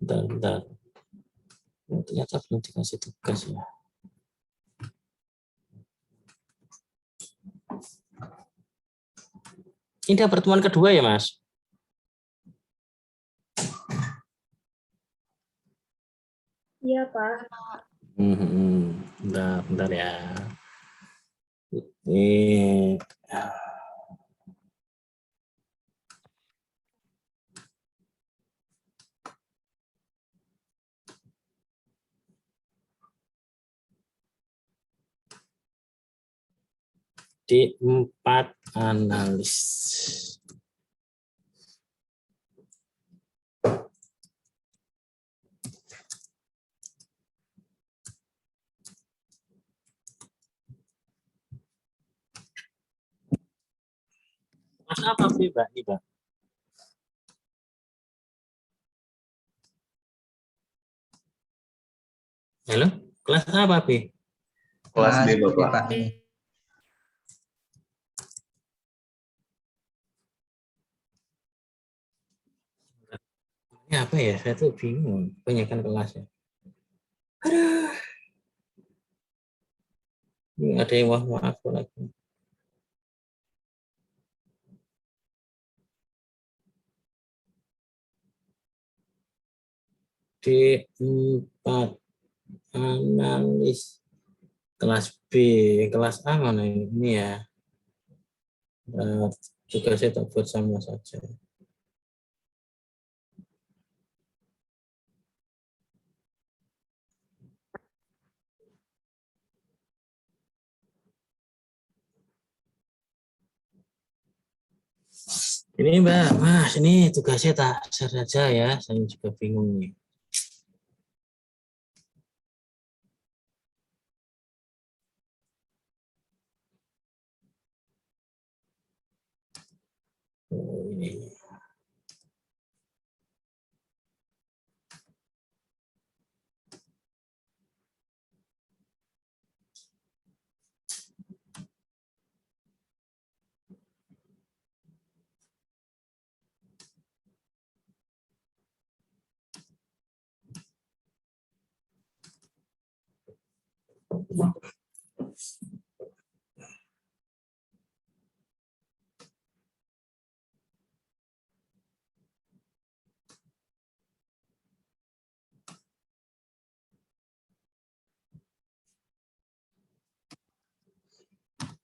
Bentar. Oh, ternyata belum dikasih tugas ya. Ini udah pertemuan kedua ya, Mas? Iya, Pak. Bentar ya. Ini D4 analis. Mas apa sih, Mbak? Ini, Mbak? Halo, kelas apa, Bi? Kelas B, Bapak. Ini apa ya? Saya tuh bingung. Kebanyakan kelasnya. Aduh. Ini ada yang maaf lagi. D4 analis. Kelas B. Kelas A mana ini ya? Juga saya tak buat sama saja. Ini Mbak, Mas, ini tugasnya tak share saja ya. Saya juga bingung nih. Oh, ini.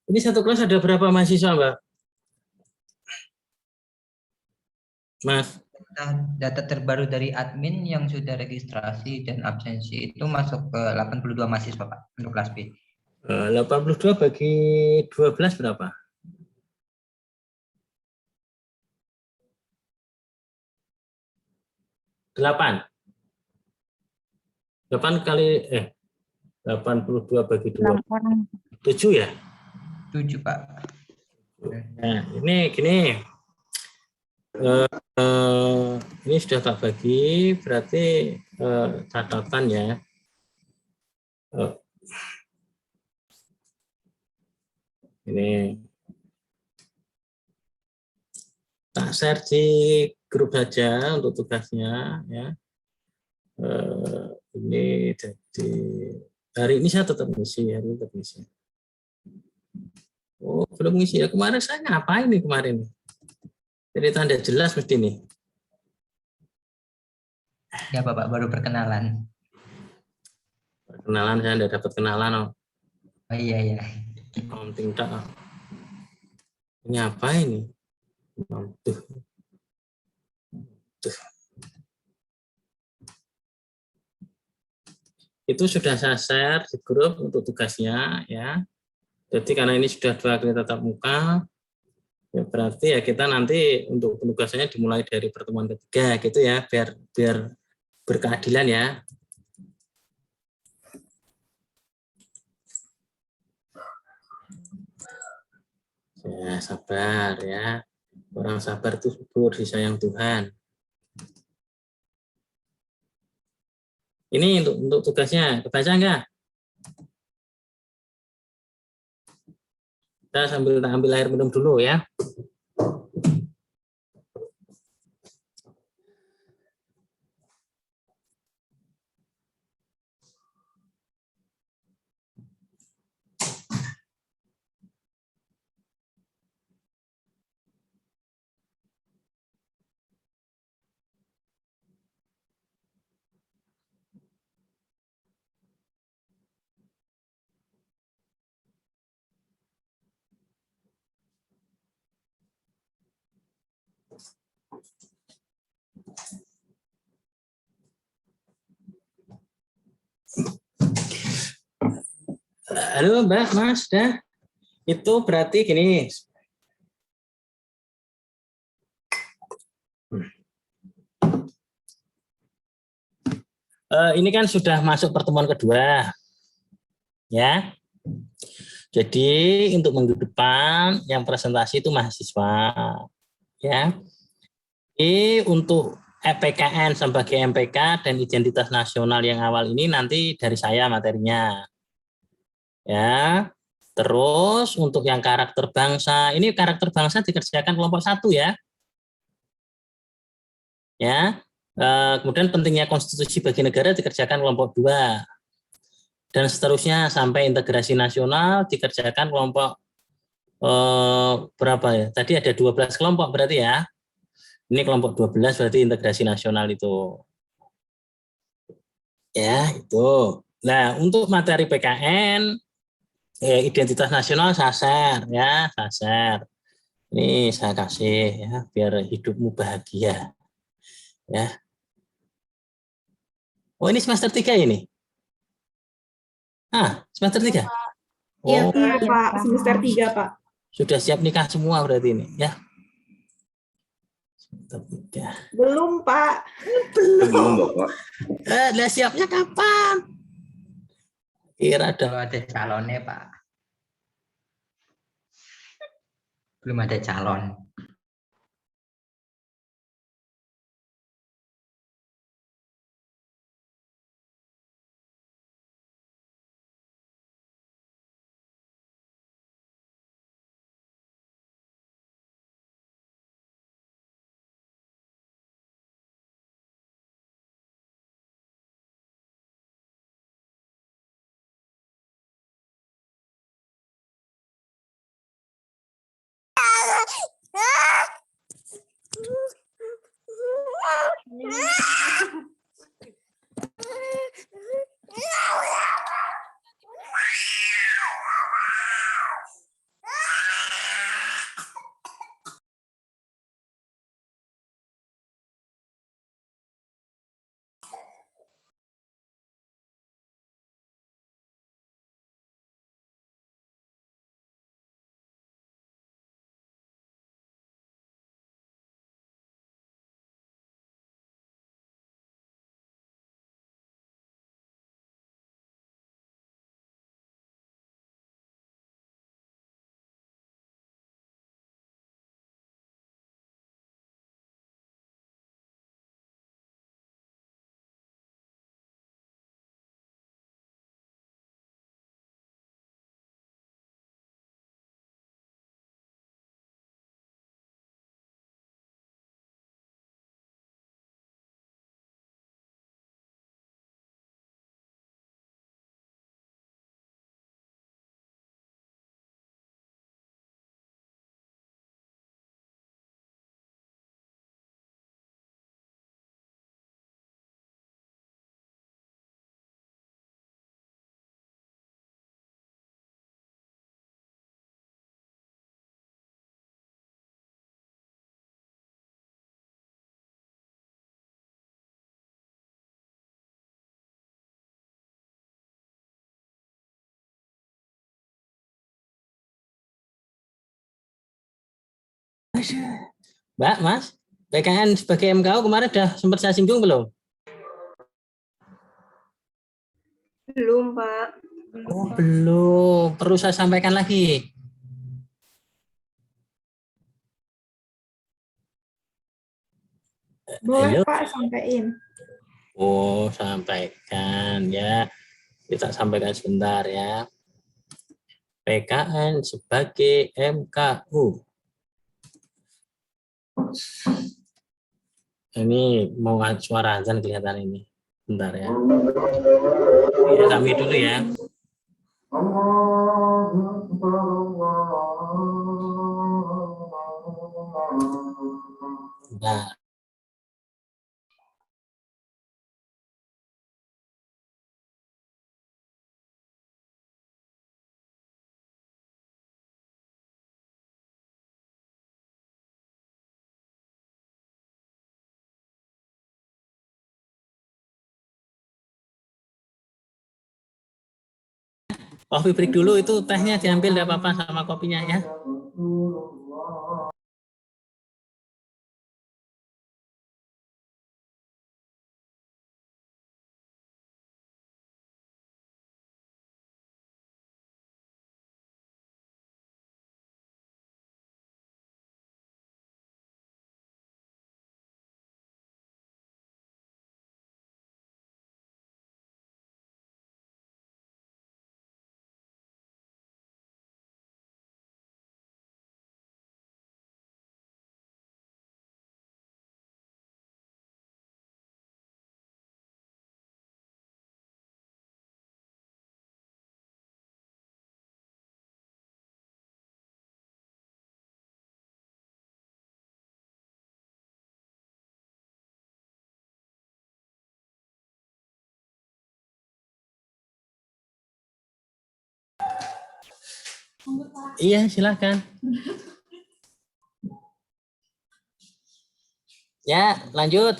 Ini satu kelas ada berapa mahasiswa, Mbak? Mas. Data terbaru dari admin yang sudah registrasi dan absensi itu masuk ke 82 mahasiswa, Pak, untuk kelas B. 82 bagi 12 berapa? 8. 8 kali 82 bagi 2. 7 ya? 7, Pak. Nah, ini gini. Ini sudah tak bagi, berarti catatan ya. Ini tak share di grup saja untuk tugasnya ya. Ini jadi hari ini saya tetap ngisi, hari ini tetap ngisi. Oh, belum ngisi ya. Kemarin saya ngapain nih kemarin? Jadi tanda jelas mesti nih. Ya, Bapak, baru perkenalan. Perkenalan saya tidak dapat kenalan. Oh iya, iya. Tidak. Ini apa ini? Tuh. Itu sudah saya share di grup untuk tugasnya ya. Jadi karena ini sudah 2 kali tatap muka, ya berarti ya kita nanti untuk penugasannya dimulai dari pertemuan ketiga gitu ya, biar berkeadilan ya. Ya, sabar ya. Orang sabar itu subur, disayang Tuhan. Ini untuk tugasnya, kebaca enggak? Kita sambil ambil air minum dulu ya. Halo Mbak, Mas, dah. Itu berarti gini. Ini kan sudah masuk pertemuan kedua, ya. Jadi untuk minggu depan yang presentasi itu mahasiswa, ya. Ini untuk EPKN sebagai MPK dan identitas nasional yang awal ini nanti dari saya materinya, ya. Terus untuk yang karakter bangsa, ini karakter bangsa dikerjakan kelompok 1 ya. Ya. Kemudian pentingnya konstitusi bagi negara dikerjakan kelompok 2. Dan seterusnya sampai integrasi nasional dikerjakan kelompok berapa ya? Tadi ada 12 kelompok berarti ya. Ini kelompok 12 berarti integrasi nasional itu. Ya, itu. Nah, untuk materi PKN identitas nasional SASER ya, SASER. Ini saya kasih ya biar hidupmu bahagia. Ya. Oh, ini semester 3 ini. Semester 3. Iya, Oh, Pak. Semester 3, Pak. sudah siap nikah semua berarti ini ya. Semester 3. Belum, Pak. Belum, Bapak. Lah siapnya kapan? Kira Kalau ada calonnya, Pak. Belum ada calon. Mbak, Mas, PKN sebagai MKU kemarin udah sempat saya singgung belum? Belum, Pak. Oh, belum. Perlu saya sampaikan lagi. Boleh Halo. Pak, sampaikan. Oh, sampaikan ya. Kita sampaikan sebentar ya. PKN sebagai MKU. Ini mau suara azan kelihatan ini. Bentar ya. Ya, kami dulu ya. Bentar. Coffee break dulu, itu tehnya diambil enggak apa-apa sama kopinya ya. Iya, silakan. Ya, lanjut.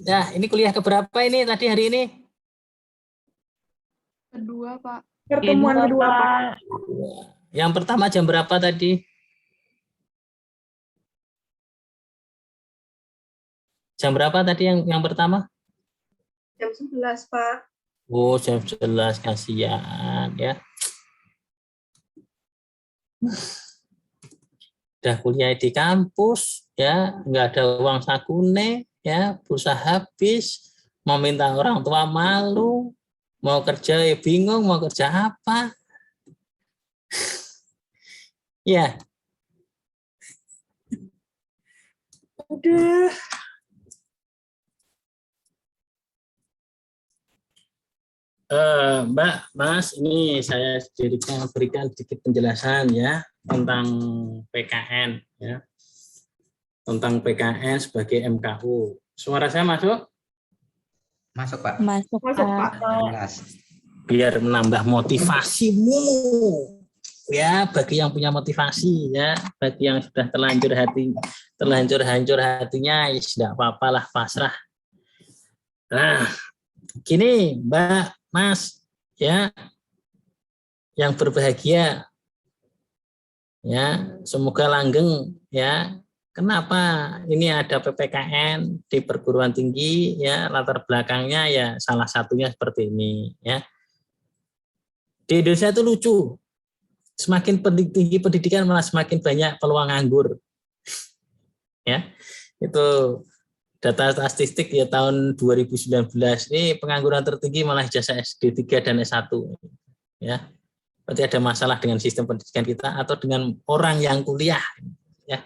Ya, ini kuliah keberapa ini tadi hari ini? Kedua, Pak. Pertemuan kedua Pak. Yang pertama jam berapa tadi? Jam berapa tadi yang pertama? Jam 11 Pak. Oh, jam 11, kasihan ya. Udah kuliah di kampus ya, nggak ada uang sakune ya, pulsa habis, mau minta orang tua malu, mau kerja ya bingung mau kerja apa. Ya. Aduh. Mbak, Mas, ini saya berikan sedikit penjelasan ya tentang PKN ya. Tentang PKN sebagai MKU. Suara saya masuk? Masuk, Pak. Masuk, Pak. Jelas. Biar menambah motivasimu ya, bagi yang punya motivasi ya, bagi yang sudah terlanjur hancur hatinya, ya tidak apa-apalah, pasrah. Nah, gini Mbak, Mas ya, yang berbahagia ya, semoga langgeng ya. Kenapa ini ada PPKN di perguruan tinggi ya, latar belakangnya ya salah satunya seperti ini ya. Di Indonesia itu lucu, semakin tinggi pendidikan malah semakin banyak peluang nganggur ya. Itu data statistik ya tahun 2019 ini, pengangguran tertinggi malah ijazah SD 3 dan S1 ya. Berarti ada masalah dengan sistem pendidikan kita atau dengan orang yang kuliah ya.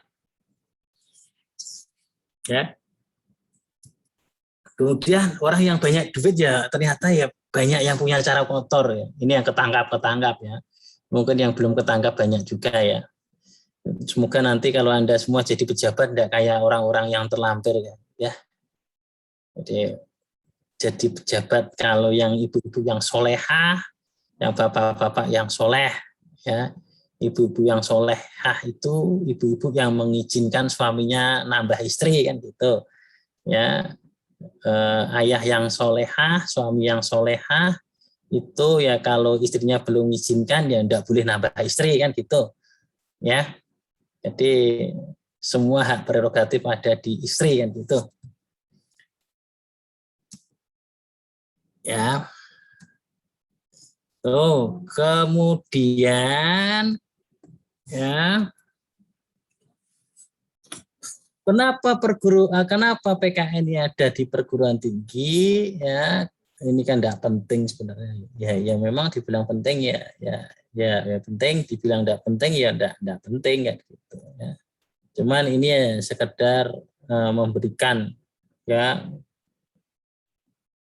Ya. Kemudian orang yang banyak duit ya ternyata ya banyak yang punya cara kotor ya. Ini yang ketangkap ya. Mungkin yang belum ketangkap banyak juga ya. Semoga nanti kalau Anda semua jadi pejabat tidak kayak orang-orang yang terlampir ya. Jadi pejabat kalau yang ibu-ibu yang solehah, yang bapak-bapak yang soleh ya. Ibu-ibu yang solehah itu ibu-ibu yang mengizinkan suaminya nambah istri kan gitu ya. Ayah yang solehah, suami yang solehah itu ya kalau istrinya belum mengizinkan ya enggak boleh nambah istri kan gitu ya. Jadi semua hak prerogatif ada di istri kan gitu ya. Tuh, kemudian ya kenapa PKN ini ada di perguruan tinggi? Ya, ini kan tidak penting sebenarnya. Ya memang dibilang penting ya penting, dibilang tidak penting ya tidak penting kan gitu ya. Cuman ini ya sekedar memberikan ya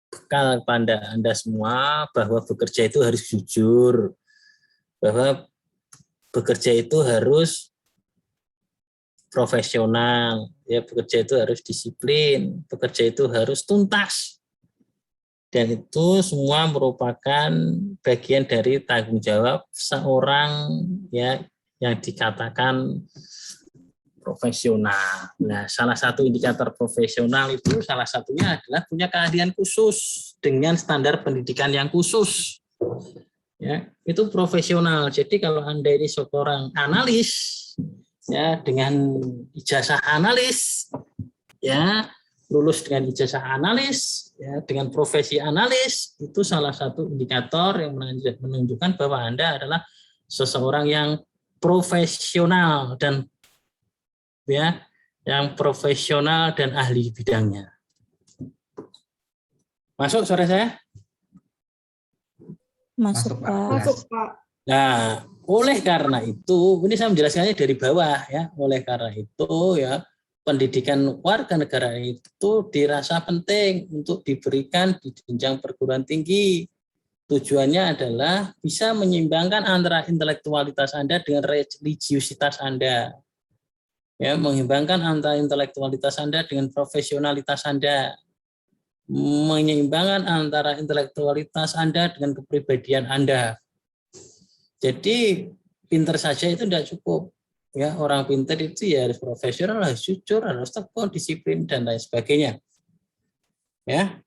bekal kepada Anda semua bahwa bekerja itu harus jujur, bahwa bekerja itu harus profesional, ya bekerja itu harus disiplin, bekerja itu harus tuntas. Dan itu semua merupakan bagian dari tanggung jawab seorang ya yang dikatakan profesional. Nah, salah satu indikator profesional itu salah satunya adalah punya keahlian khusus dengan standar pendidikan yang khusus. Ya, itu profesional. Jadi kalau Anda ini seorang analis ya dengan ijazah analis ya, lulus dengan ijazah analis ya, dengan profesi analis, itu salah satu indikator yang menunjukkan bahwa Anda adalah seseorang yang profesional dan ya, yang profesional dan ahli bidangnya. Masuk suara saya? Masuk, Pak. Masuk, Pak. Nah, oleh karena itu, ini saya menjelaskannya dari bawah ya. Oleh karena itu ya, pendidikan warga negara itu dirasa penting untuk diberikan di jenjang perguruan tinggi. Tujuannya adalah bisa menyeimbangkan antara intelektualitas Anda dengan religiusitas Anda. Ya, mengimbangkan antara intelektualitas Anda dengan profesionalitas Anda. Menyeimbangkan antara intelektualitas Anda dengan kepribadian Anda. Jadi pinter saja itu tidak cukup. Ya, orang pinter itu ya harus profesional, harus jujur, harus tekun, disiplin dan lain sebagainya. Ya.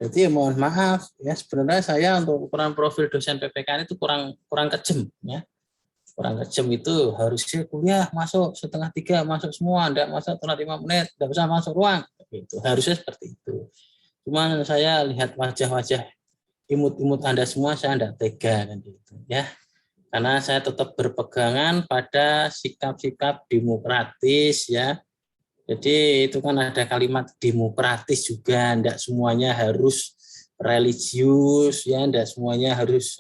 Jadi ya mohon maaf ya, sebenarnya saya untuk ukuran profil dosen PPKN itu kurang kejem ya. Kurang kejem itu harusnya kuliah masuk 2:30 masuk semua, enggak masuk telat 5 menit, enggak bisa masuk ruang. Itu harusnya seperti itu. Cuma saya lihat wajah-wajah imut-imut Anda semua, saya enggak tega kan gitu ya. Karena saya tetap berpegangan pada sikap-sikap demokratis ya. Jadi itu kan ada kalimat demokratis juga, enggak semuanya harus religius ya, enggak semuanya harus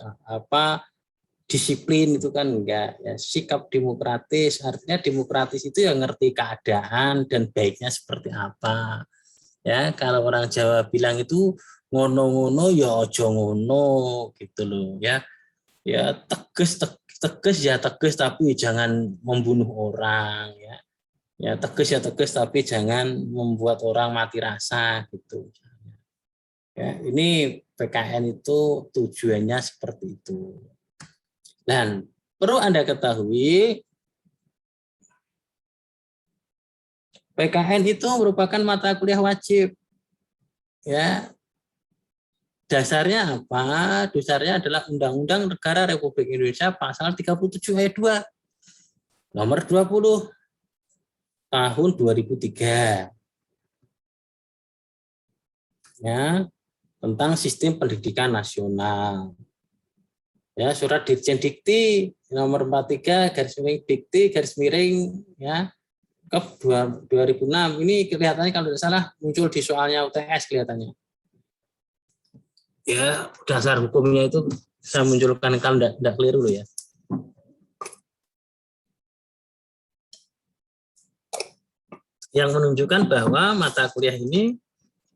disiplin, itu kan enggak ya. Sikap demokratis artinya demokratis itu yang ngerti keadaan dan baiknya seperti apa. Ya, kalau orang Jawa bilang itu ngono-ngono ya ojo ngono gitu loh ya. Ya tegas ya tegas tapi jangan membunuh orang ya. Ya tegas tapi jangan membuat orang mati rasa gitu. Ya, ini PKN itu tujuannya seperti itu. Dan perlu Anda ketahui PKN itu merupakan mata kuliah wajib. Ya. Dasarnya apa? Dasarnya adalah Undang-Undang Negara Republik Indonesia pasal 37 ayat 2 nomor 20 tahun 2003. Ya, tentang sistem pendidikan nasional. Ya, surat Dirjen Dikti nomor 43/Dikti ya Kep 2006. Ini kelihatannya kalau tidak salah muncul di soalnya UTS kelihatannya. Ya, dasar hukumnya itu saya munculkan kalau tidak keliru loh ya. Yang menunjukkan bahwa mata kuliah ini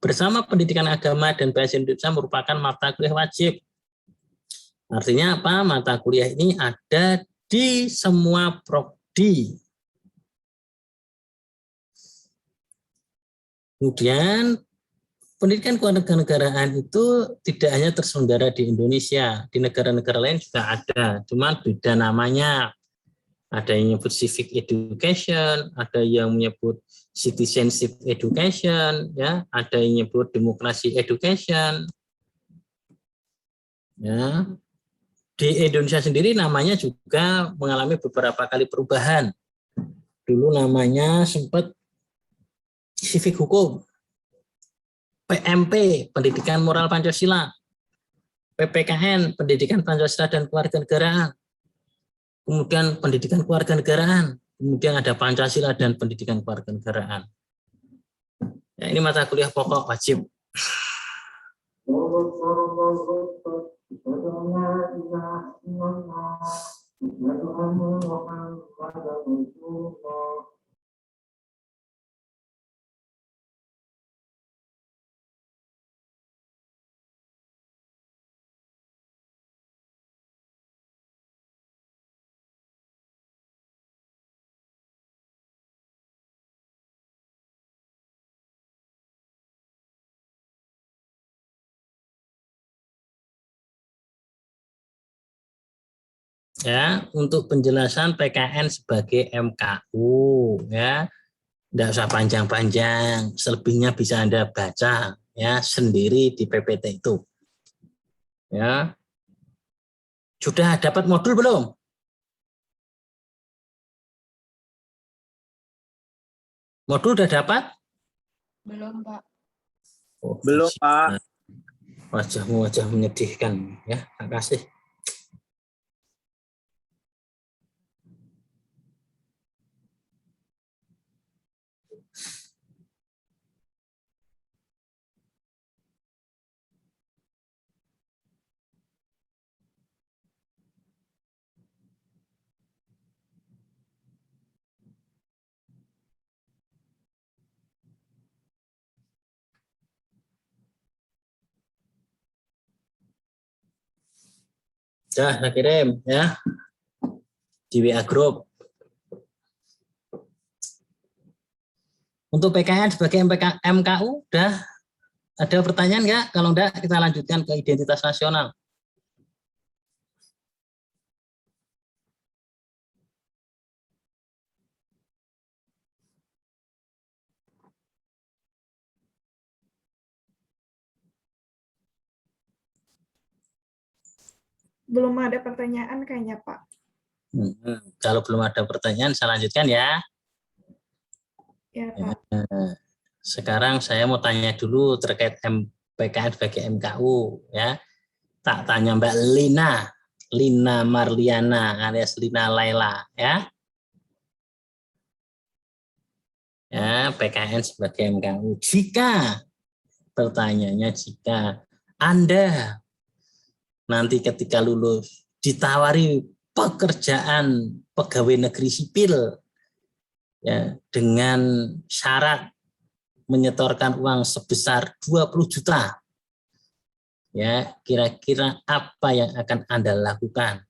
bersama pendidikan agama dan bahasa Indonesia merupakan mata kuliah wajib. Artinya apa? Mata kuliah ini ada di semua prodi. Kemudian pendidikan kewarganegaraan itu tidak hanya terselenggara di Indonesia, di negara-negara lain juga ada, cuma beda namanya. Ada yang menyebut civic education, ada yang menyebut citizenship education, ya, ada yang menyebut demokrasi education. Ya. Di Indonesia sendiri namanya juga mengalami beberapa kali perubahan. Dulu namanya sempat civic hukum, PMP, Pendidikan Moral Pancasila, PPKN, Pendidikan Pancasila dan Kewarganegaraan, kemudian Pendidikan Kewarganegaraan, Kemudian ada Pancasila dan pendidikan kewarganegaraan. Ya, ini mata kuliah pokok wajib. Ya, untuk penjelasan PKN sebagai MKU, ya, tidak usah panjang-panjang, selebihnya bisa Anda baca ya sendiri di PPT itu. Ya, sudah dapat modul belum? Modul sudah dapat? Belum, Pak. Oh, Belum, Pak. Wajahmu wajah menyedihkan, ya. Terima kasih. Sudah saya kirim ya di WA Group. Untuk PKN sebagai MKU udah ada pertanyaan nggak? Kalau enggak kita lanjutkan ke identitas nasional. Belum ada pertanyaan kayaknya, Pak. Kalau belum ada pertanyaan saya lanjutkan ya. Ya, Pak. Sekarang saya mau tanya dulu terkait PKN sebagai MKU ya. Tak tanya Mbak Lina Marliana alias Lina Laila ya. Ya, PKN sebagai MKU. Jika pertanyaannya jika Anda nanti ketika lulus ditawari pekerjaan pegawai negeri sipil ya dengan syarat menyetorkan uang sebesar 20 juta. Ya, kira-kira apa yang akan Anda lakukan?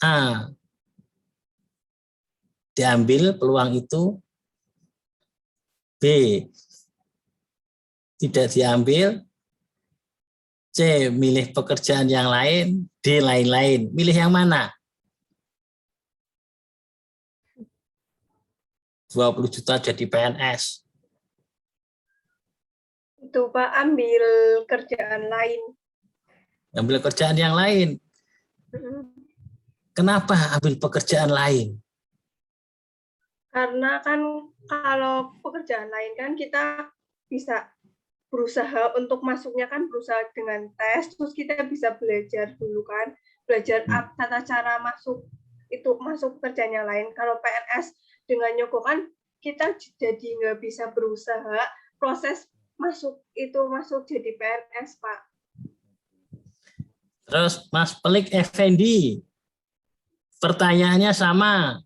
A. Diambil peluang itu. B. Tidak diambil. C. Milih pekerjaan yang lain. D. Lain-lain. Milih yang mana? 20 juta jadi PNS. Itu, Pak, ambil kerjaan lain. Ambil kerjaan yang lain. Kenapa ambil pekerjaan lain? Karena kan kalau pekerjaan lain kan kita bisa berusaha untuk masuknya kan berusaha dengan tes, terus kita bisa belajar dulu kan, belajar tata cara masuk pekerjaan yang lain. Kalau PNS dengan nyogok kan kita jadi nggak bisa berusaha proses masuk jadi PNS, Pak. Terus Mas Pelik Effendi, pertanyaannya sama,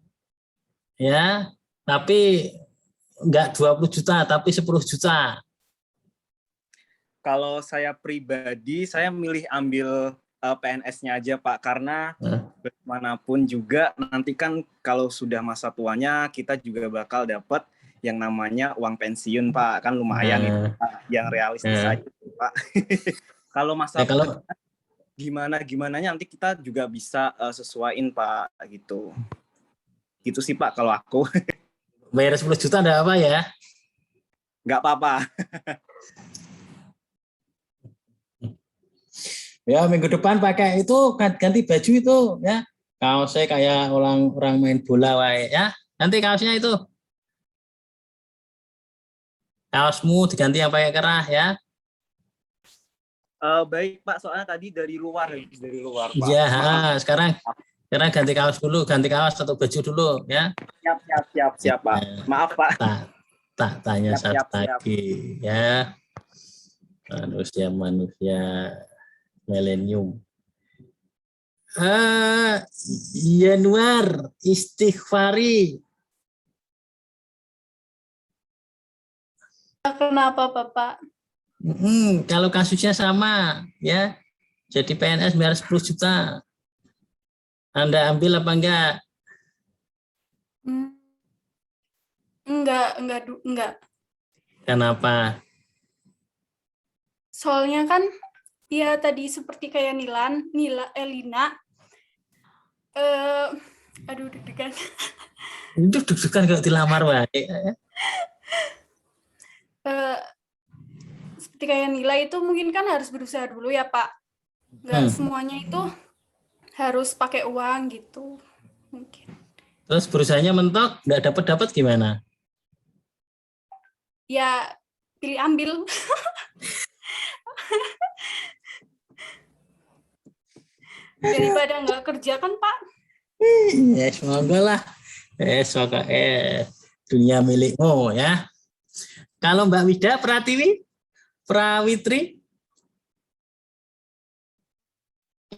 ya, tapi enggak 20 juta, tapi 10 juta. Kalau saya pribadi, saya milih ambil PNS-nya aja, Pak, karena bagaimanapun juga nanti kan kalau sudah masa tuanya kita juga bakal dapat yang namanya uang pensiun, Pak, kan lumayan itu, Pak, yang realistis aja, Pak. Kalau masa gimana-gimananya nanti kita juga bisa sesuaiin, Pak, gitu. Gitu sih, Pak, kalau aku. Bayar 10 juta enggak apa ya? Enggak apa-apa. Ya, minggu depan pakai itu ganti baju itu ya. Kaosnya kayak orang main bola wae ya. Nanti kaosnya itu. Kaosmu diganti yang pakai kerah ya. Baik, Pak, soalnya tadi dari luar Pak. Iya, sekarang Karena ganti kaos dulu, ganti kaos atau baju dulu ya. Siap Pak. Maaf Pak. Tak tanya Siap. satu lagi ya. Manusia milenium. Yanuar istighfari. Kenapa Bapak? Kalau kasusnya sama ya. Jadi PNS bayar 10 juta. Anda ambil apa enggak? Enggak. Kenapa? Soalnya kan ya tadi seperti kayak Elina. Aduh deg-degan. Itu deg-degan kalau dilamar wae. Seperti kayak Nila itu mungkin kan harus berusaha dulu ya Pak. Enggak semuanya itu harus pakai uang gitu. Mungkin. Terus berusahanya mentok, nggak dapat gimana? Ya pilih ambil. Daripada nggak kerja kan Pak? Ya semoga lah. Semoga dunia milikmu ya. Kalau Mbak Wida Prawitri?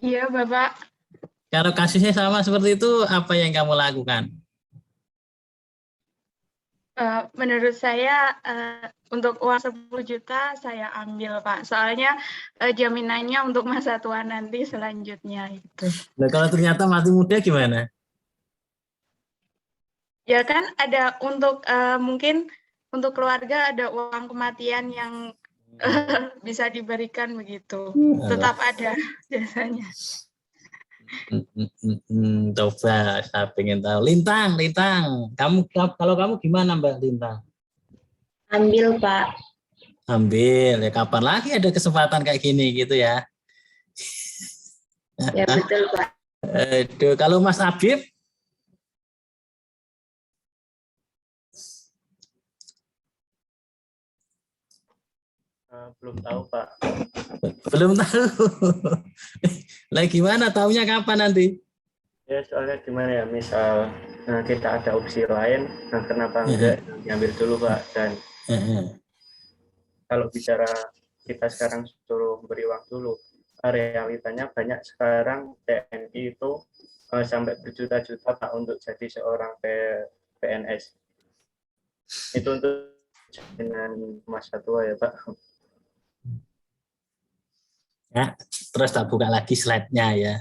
Iya Bapak. Kalau kasusnya sama seperti itu, apa yang kamu lakukan? Menurut saya untuk uang 10 juta saya ambil Pak. Soalnya jaminannya untuk masa tua nanti selanjutnya itu. Nah, kalau ternyata mati muda gimana? Ya kan ada untuk mungkin untuk keluarga ada uang kematian yang bisa diberikan begitu. Tetap ada jasanya. Coba saya pengen tahu. Lintang. Kalau kamu gimana Mbak Lintang? Ambil Pak. Ambil. Ya kapan lagi ada kesempatan kayak gini gitu ya? Ya betul Pak. Aduh, kalau Mas Habib? Belum tahu Pak. Belum tahu. Lah gimana taunya kapan nanti? Ya soalnya gimana ya, misal kita ada opsi lain, kenapa enggak diambil dulu Pak. Dan kalau bicara kita sekarang suruh beri uang dulu, realitanya banyak sekarang TNI itu sampai berjuta-juta Pak untuk jadi seorang PNS. Itu untuk dengan masa tua ya Pak. Ya, terus tak buka lagi slide-nya ya.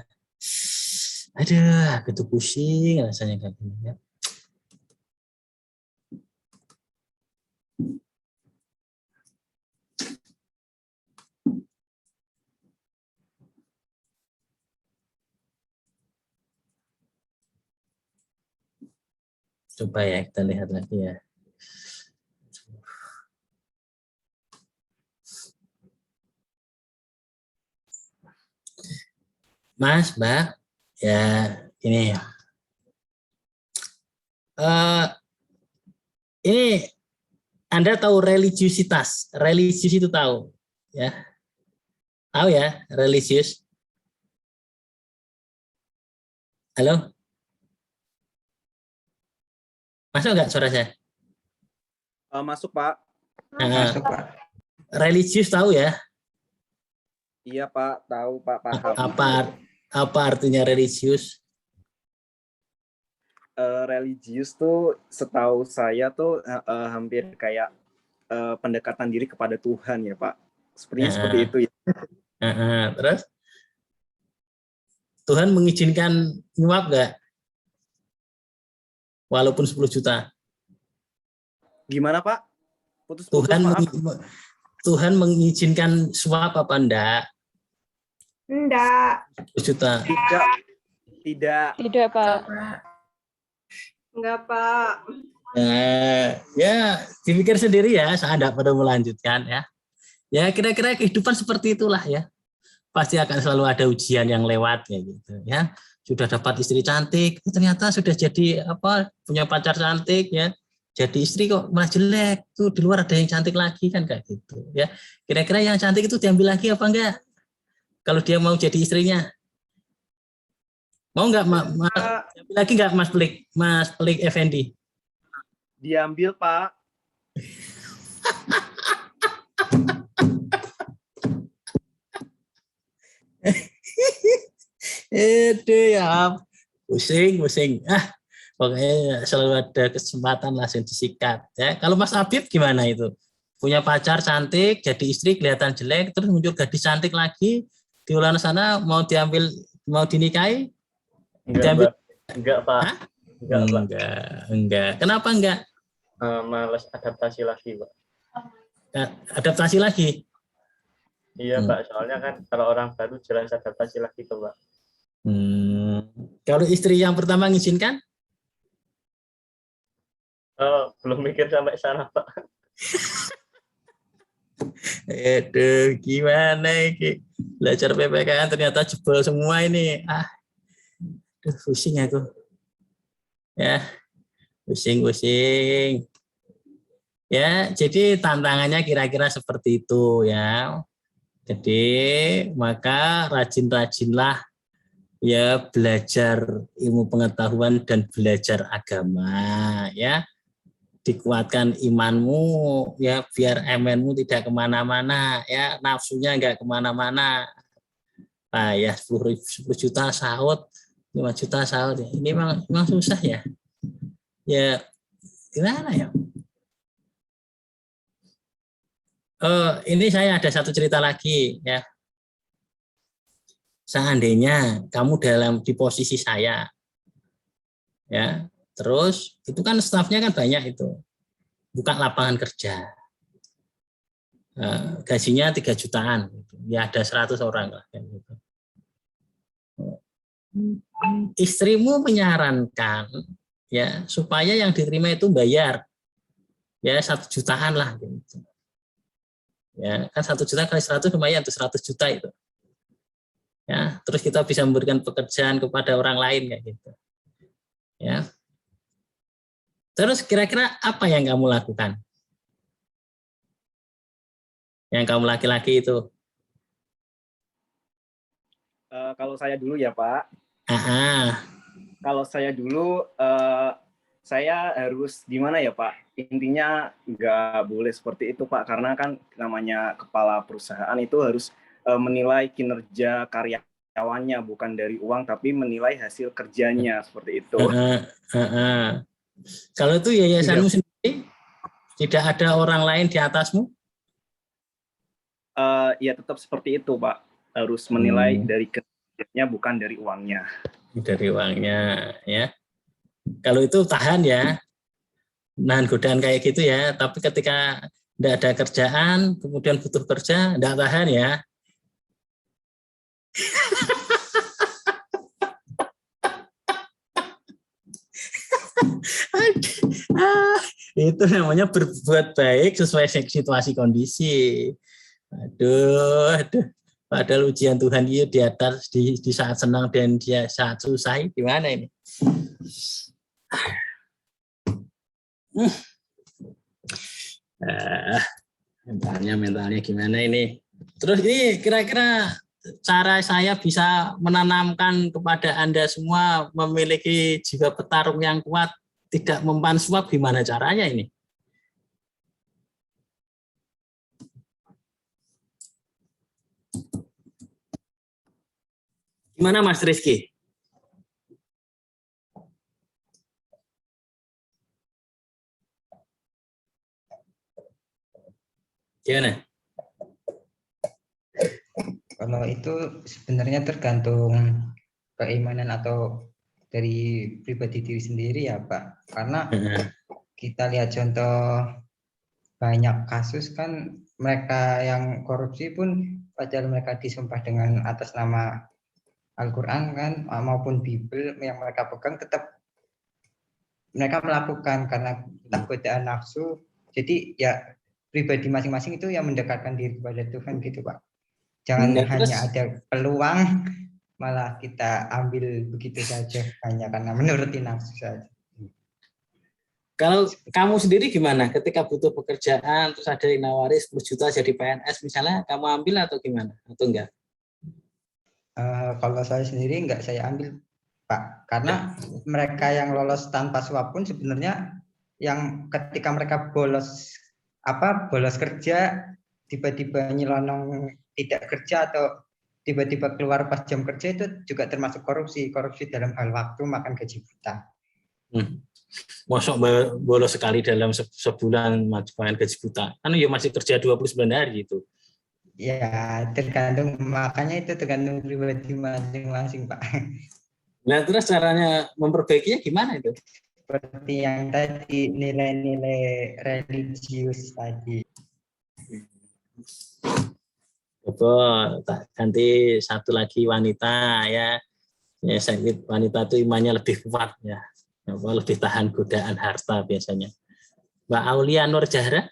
Aduh, begitu pusing rasanya kayak gini ya. Coba ya kita lihat lagi ya. Mas, Mbak, ya ini. Ini Anda tahu religiusitas? Religius itu tahu, ya? Tahu ya, religius? Halo? Masuk nggak suara saya? Masuk Pak. Masuk Pak. Religius tahu ya? Iya Pak, tahu Pak, paham. Apa artinya religius? Religius tuh setahu saya tuh hampir kayak pendekatan diri kepada Tuhan ya Pak. Sepertinya seperti itu ya. Terus Tuhan mengizinkan nyuap nggak? Walaupun 10 juta. Gimana Pak? Putus Tuhan mengizinkan suap apa enggak? Enggak. 10 juta. Tidak Pak. Enggak Pak. Ya dipikir sendiri ya, saya tidak perlu melanjutkan ya. Ya kira-kira kehidupan seperti itulah ya. Pasti akan selalu ada ujian yang lewat ya gitu ya. Sudah dapat istri cantik, ternyata sudah jadi punya pacar cantik ya. Jadi istri kok malah jelek, tuh di luar ada yang cantik lagi kan kayak gitu ya. Kira-kira yang cantik itu diambil lagi apa enggak? Kalau dia mau jadi istrinya. Mau nggak lagi nggak Mas Pelik Effendi? Diambil, Pak. Itu ya pusing. Pokoknya selalu ada kesempatan langsung disikat. Ya, kalau Mas Habib gimana itu? Punya pacar cantik, jadi istri kelihatan jelek, terus muncul gadis cantik lagi, di luar sana mau diambil, mau dinikahi? Enggak, Pak. Hah? Enggak, Pak. Enggak. Kenapa enggak? Males adaptasi lagi, Pak. Adaptasi lagi? Iya, Pak. Soalnya kan kalau orang baru jelas adaptasi lagi tuh, Pak. Kalau istri yang pertama ngizinkan? Belum mikir sampai sana, Pak. Aduh, gimana ini? Belajar PPKN ternyata jebol semua ini. Pusing aku. Ya, pusing. Ya, jadi tantangannya kira-kira seperti itu ya. Jadi maka rajin-rajinlah ya belajar ilmu pengetahuan dan belajar agama ya. Dikuatkan imanmu ya biar emenmu tidak kemana-mana ya, nafsunya enggak kemana-mana. Nah ya 10 juta sahut, 5 juta sahut, ini memang susah ya. Ya gimana ya? Ini saya ada satu cerita lagi ya. Seandainya kamu di posisi saya ya, terus itu kan stafnya kan banyak itu, buka lapangan kerja, gajinya 3 jutaan, ya ada 100 orang lah. Gitu. Istrimu menyarankan ya supaya yang diterima itu bayar ya 1 jutaan lah. Gitu. Ya kan 1 juta kali 100 lumayan tuh 100 juta itu. Ya terus kita bisa memberikan pekerjaan kepada orang lain kayak gitu. Ya. Terus kira-kira apa yang kamu lakukan? Yang kamu laki-laki itu? Kalau saya dulu ya, Pak. Kalau saya dulu, saya harus gimana ya, Pak? Intinya nggak boleh seperti itu, Pak. Karena kan namanya kepala perusahaan itu harus menilai kinerja karyawannya, bukan dari uang, tapi menilai hasil kerjanya, seperti itu. Kalau itu yayasanmu sendiri, tidak ada orang lain di atasmu? Ya tetap seperti itu, Pak. Harus menilai dari kerjanya, bukan dari uangnya. Dari uangnya, ya. Kalau itu tahan ya, nahan godaan kayak gitu ya. Tapi ketika tidak ada kerjaan, kemudian butuh kerja, tidak tahan ya. Itu namanya berbuat baik sesuai situasi kondisi. Aduh. Padahal ujian Tuhan itu di atas di saat senang dan dia saat susah, gimana ini? Mentalnya gimana ini? Terus ini kira-kira cara saya bisa menanamkan kepada Anda semua memiliki jiwa petarung yang kuat, tidak mempan suap, gimana caranya ini? Gimana Mas Rizky? Gimana? Kalau itu sebenarnya tergantung keimanan atau dari pribadi diri sendiri ya Pak. Karena kita lihat contoh banyak kasus kan mereka yang korupsi pun padahal mereka disumpah dengan atas nama Al-Quran kan maupun Bible yang mereka pegang tetap mereka melakukan karena godaan nafsu. Jadi ya pribadi masing-masing itu yang mendekatkan diri kepada Tuhan gitu Pak. Jangan hanya ada peluang malah kita ambil begitu saja hanya karena menuruti nafsu saja. Kalau kamu sendiri gimana? Ketika butuh pekerjaan terus ada yang nawari 10 juta jadi PNS misalnya, kamu ambil atau gimana? Atau enggak? Kalau saya sendiri enggak saya ambil Pak, karena mereka yang lolos tanpa swab pun sebenarnya yang ketika mereka bolos kerja tiba-tiba nyelonong tidak kerja atau tiba-tiba keluar pas jam kerja itu juga termasuk korupsi dalam hal waktu makan gaji buta. Masuk bolos sekali dalam sebulan makan gaji buta. Kan ya masih kerja 29 hari itu. Ya, makanya itu tergantung pribadi masing-masing, Pak. Nah, terus caranya memperbaikinya gimana itu? Seperti yang tadi, nilai-nilai religius tadi. Betul, ganti satu lagi wanita ya. Ya, wanita itu imannya lebih kuat ya. Lebih tahan godaan harta biasanya. Mbak Aulia Nur Zahra?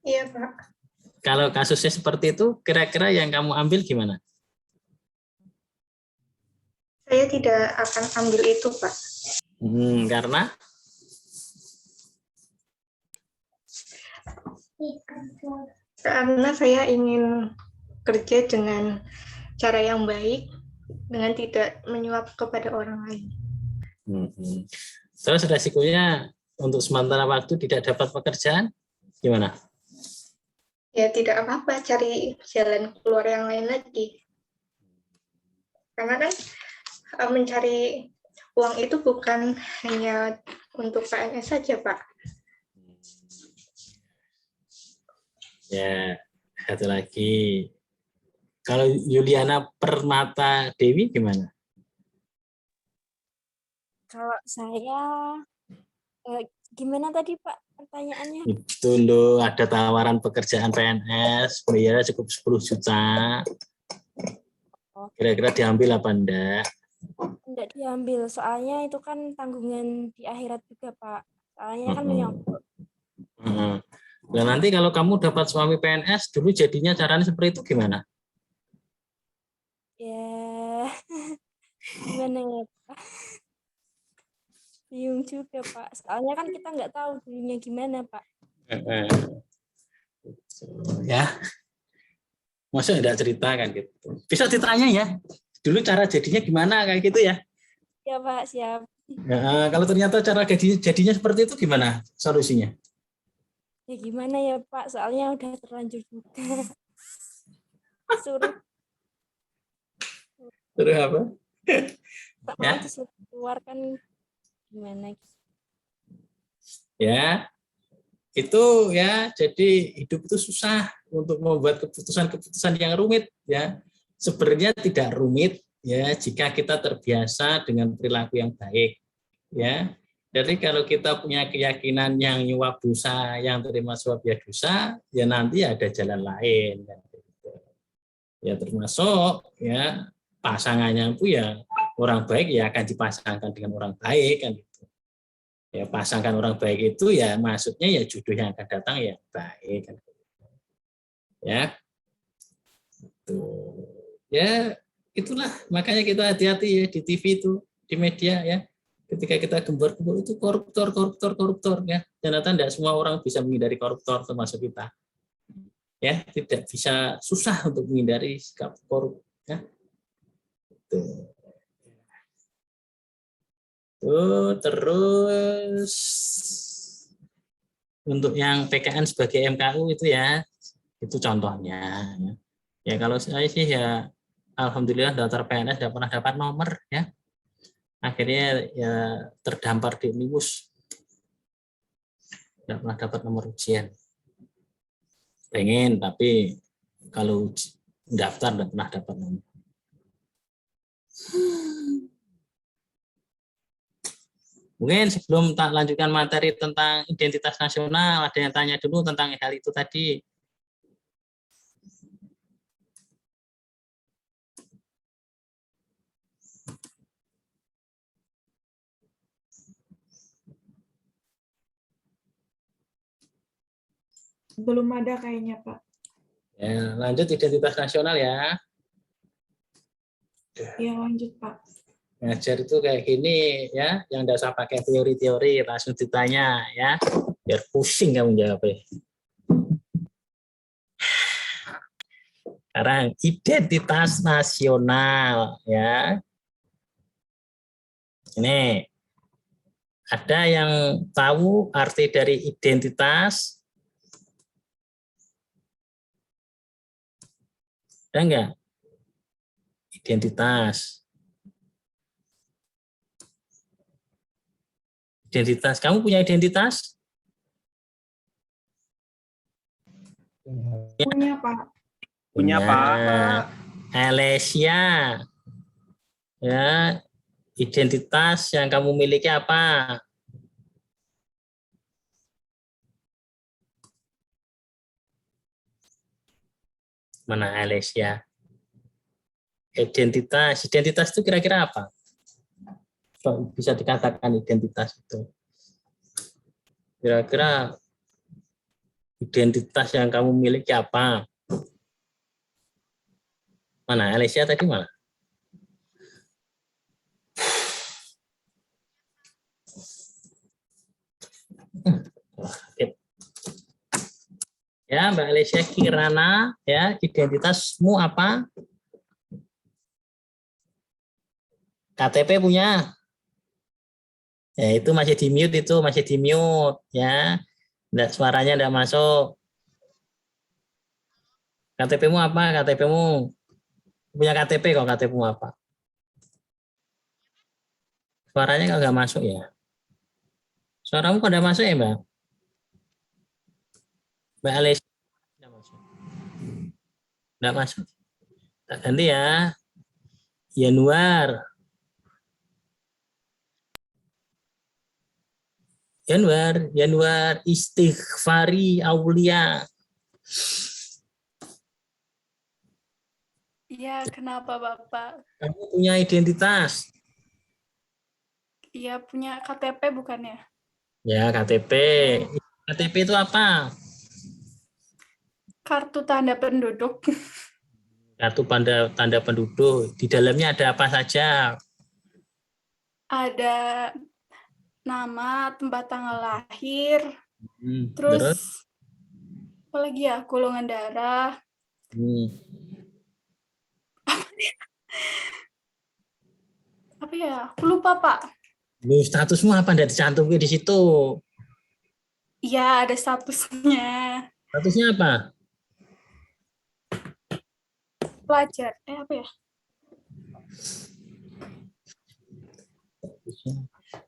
Iya, Pak. Kalau kasusnya seperti itu, kira-kira yang kamu ambil gimana? Saya tidak akan ambil itu, Pak. Karena? Karena saya ingin kerja dengan cara yang baik, dengan tidak menyuap kepada orang lain. Terus resikonya untuk sementara waktu tidak dapat pekerjaan, gimana? Ya tidak apa-apa, cari jalan keluar yang lain lagi. Karena kan mencari uang itu bukan hanya untuk PNS saja, Pak. Ya, satu lagi. Kalau Yuliana Permata Dewi gimana? Kalau saya, gimana tadi Pak pertanyaannya? Itu loh, ada tawaran pekerjaan PNS, bayarnya cukup 10 juta. Kira-kira diambil apa enggak? Enggak diambil, soalnya itu kan tanggungan di akhirat juga Pak. Soalnya kan menyangkut. Nah, nanti kalau kamu dapat suami PNS, dulu jadinya caranya seperti itu gimana? Ya, gimana ya Pak? Bingung juga Pak. Soalnya kan kita nggak tahu dulunya gimana Pak. Ya, maksudnya enggak cerita kan gitu. Bisa ditanya ya, dulu cara jadinya gimana kayak gitu ya? Ya Pak, siap. Nah, kalau ternyata cara jadinya seperti itu gimana solusinya? Ya gimana ya Pak, soalnya udah terlanjur juga. Suruh apa? ya? Disuruh keluar kan gimana? Ya, itu ya, jadi hidup itu susah untuk membuat keputusan-keputusan yang rumit ya. Sebenarnya tidak rumit ya jika kita terbiasa dengan perilaku yang baik ya. Jadi kalau kita punya keyakinan yang nyuap dosa, yang terima suap ya dosa, ya nanti ada jalan lain kan. Ya termasuk ya pasangannya pun ya orang baik ya akan dipasangkan dengan orang baik kan gitu. Ya pasangkan orang baik itu ya maksudnya ya jodoh yang akan datang ya baik kan. Ya. Tuh. Ya itulah makanya kita hati-hati ya di TV itu, di media ya. Ketika kita gembar-gembor itu koruptor ya. Ternyata tidak semua orang bisa menghindari koruptor termasuk kita. Ya, tidak bisa, susah untuk menghindari sikap korup ya. Terus untuk yang PKN sebagai MKU itu ya, itu contohnya ya. Ya kalau saya sih ya alhamdulillah daftar PNS tidak pernah dapat nomor ya. Akhirnya ya terdampar di Omnibus, tidak pernah dapat nomor ujian. Pengen tapi kalau daftar tidak pernah dapat nomor. Mungkin sebelum tak lanjutkan materi tentang identitas nasional, ada yang tanya dulu tentang hal itu tadi. Belum ada kayaknya, Pak. Ya, lanjut identitas nasional ya. Ya, lanjut, Pak. Ngajar itu kayak gini ya, yang tidak usah pakai teori-teori, langsung ditanya ya, biar pusing kamu jawabnya. Sekarang identitas nasional ya. Ini ada yang tahu arti dari identitas? Ada enggak? Identitas. Identitas. Kamu punya identitas? Punya, Pak. Punya, Pak. Alesia. Ya, identitas yang kamu miliki apa? Mana Alesia? Identitas itu kira-kira apa? Bisa dikatakan identitas itu. Kira-kira identitas yang kamu miliki apa? Mana Alesia tadi mana? Ya, Mbak Alesia Kirana, ya, identitasmu apa? KTP punya? Ya, itu masih di mute ya. Nggak, suaranya enggak masuk. KTP-mu apa? KTP-mu punya KTP kok, KTP-mu apa? Suaranya kok nggak masuk ya? Suaramu kok nggak masuk ya, Mbak? Mbak Alesia nggak masuk. Nggak masuk. Tak ganti ya. Januar Istighfari Aulia. Iya, kenapa Bapak? Kamu punya identitas? Iya, punya KTP bukannya? Ya, KTP. KTP itu apa? Kartu tanda penduduk. Kartu tanda penduduk. Di dalamnya ada apa saja? Ada nama, tempat tanggal lahir, Terus? apa lagi ya? Golongan darah. Apa ya? Aku lupa, Pak. Statusmu apa? Nggak dicantumkan di situ. Iya, ada statusnya. Statusnya apa? Pelajar. Apa ya?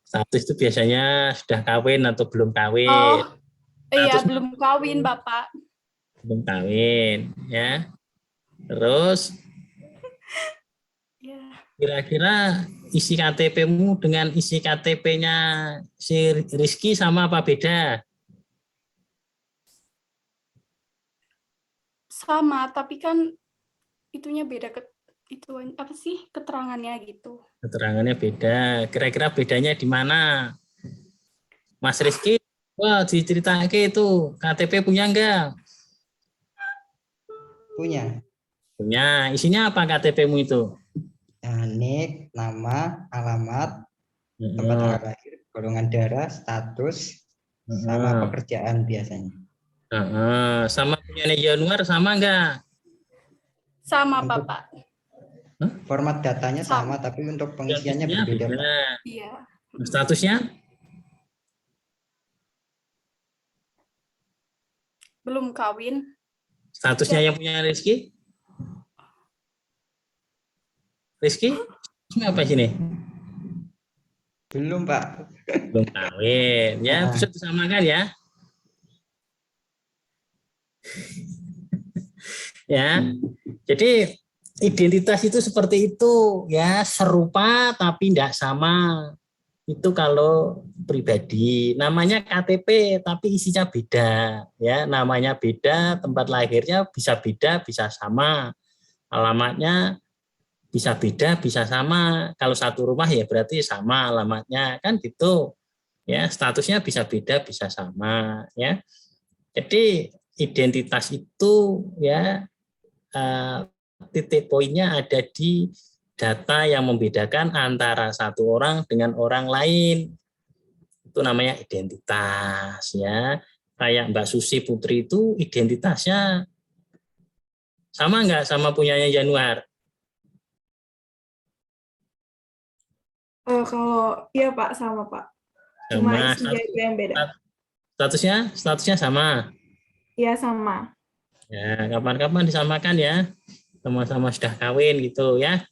Status itu biasanya sudah kawin atau belum kawin. Oh, iya, Status belum kawin, Bapak. Belum kawin, ya. Terus, kira-kira isi KTP-mu dengan isi KTP-nya si Rizky sama apa beda? Sama, tapi kan itunya beda, itu apa sih keterangannya gitu. Keterangannya beda. Kira-kira bedanya di mana? Mas Rizky, wah diceritakan itu KTP punya enggak? Punya. Punya. Isinya apa KTP-mu itu? Nik, nama, alamat, tempat tanggal lahir, golongan darah, status, sama pekerjaan biasanya. Sama punya Januar sama enggak? Sama, Bapak. Format datanya sama, tapi untuk pengisiannya berbeda, Pak. Iya. Statusnya? Belum kawin. Statusnya yang punya Rizky? Rizky? Apa sini? Belum, Pak. Belum kawin. Ya, bisa disamakan ya. Ya. Jadi identitas itu seperti itu ya, serupa tapi tidak sama. Itu kalau pribadi. Namanya KTP tapi isinya beda ya, namanya beda, tempat lahirnya bisa beda, bisa sama. Alamatnya bisa beda, bisa sama. Kalau satu rumah ya berarti sama alamatnya, kan gitu. Ya, statusnya bisa beda, bisa sama ya. Jadi identitas itu ya titik poinnya ada di data yang membedakan antara satu orang dengan orang lain. Itu namanya identitas ya. Kayak Mbak Susi Putri itu identitasnya sama nggak sama punyanya Januar? Kalau iya Pak, sama Pak. Cuma Sama. isinya itu yang beda. Statusnya sama. Iya sama. Ya, kapan-kapan disamakan ya. Sama-sama sudah kawin gitu ya.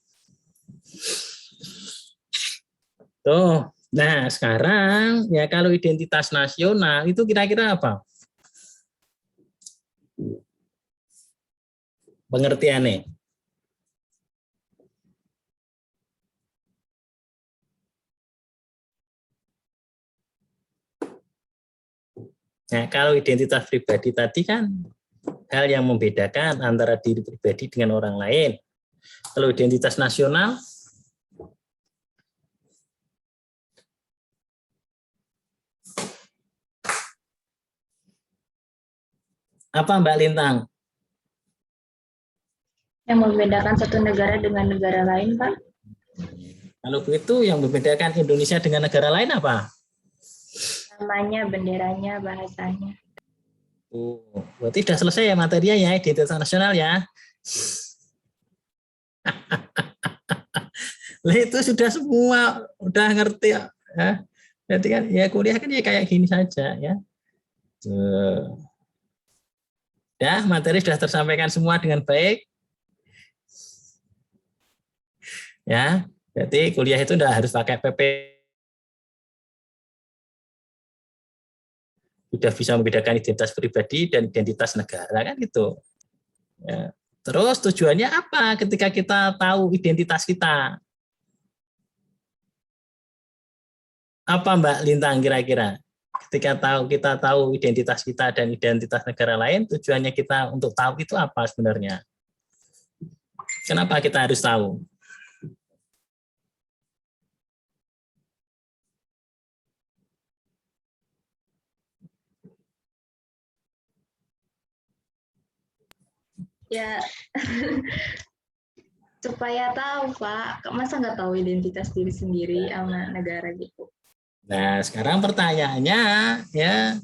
Tuh. Nah, sekarang ya kalau identitas nasional itu kira-kira apa? Pengertiannya. Nah, kalau identitas pribadi tadi kan hal yang membedakan antara diri pribadi dengan orang lain. Kalau identitas nasional, apa Mbak Lintang? Yang membedakan satu negara dengan negara lain, Pak. Kalau begitu yang membedakan Indonesia dengan negara lain apa? Namanya, benderanya, bahasanya. Oh, berarti sudah selesai ya materinya ya, identitas nasional ya. Lah itu sudah semua, udah ngerti ya. Berarti kan ya kuliah kan ya kayak gini saja ya. Ya, materi sudah tersampaikan semua dengan baik. Ya, berarti kuliah itu udah harus pakai PP. Sudah bisa membedakan identitas pribadi dan identitas negara kan gitu. Ya. Terus tujuannya apa ketika kita tahu identitas kita? Apa Mbak Lintang kira-kira? Ketika kita tahu identitas kita dan identitas negara lain, tujuannya kita untuk tahu itu apa sebenarnya? Kenapa kita harus tahu? Ya, supaya tahu Pak, masa nggak tahu identitas diri sendiri sama negara gitu. Nah, sekarang pertanyaannya ya,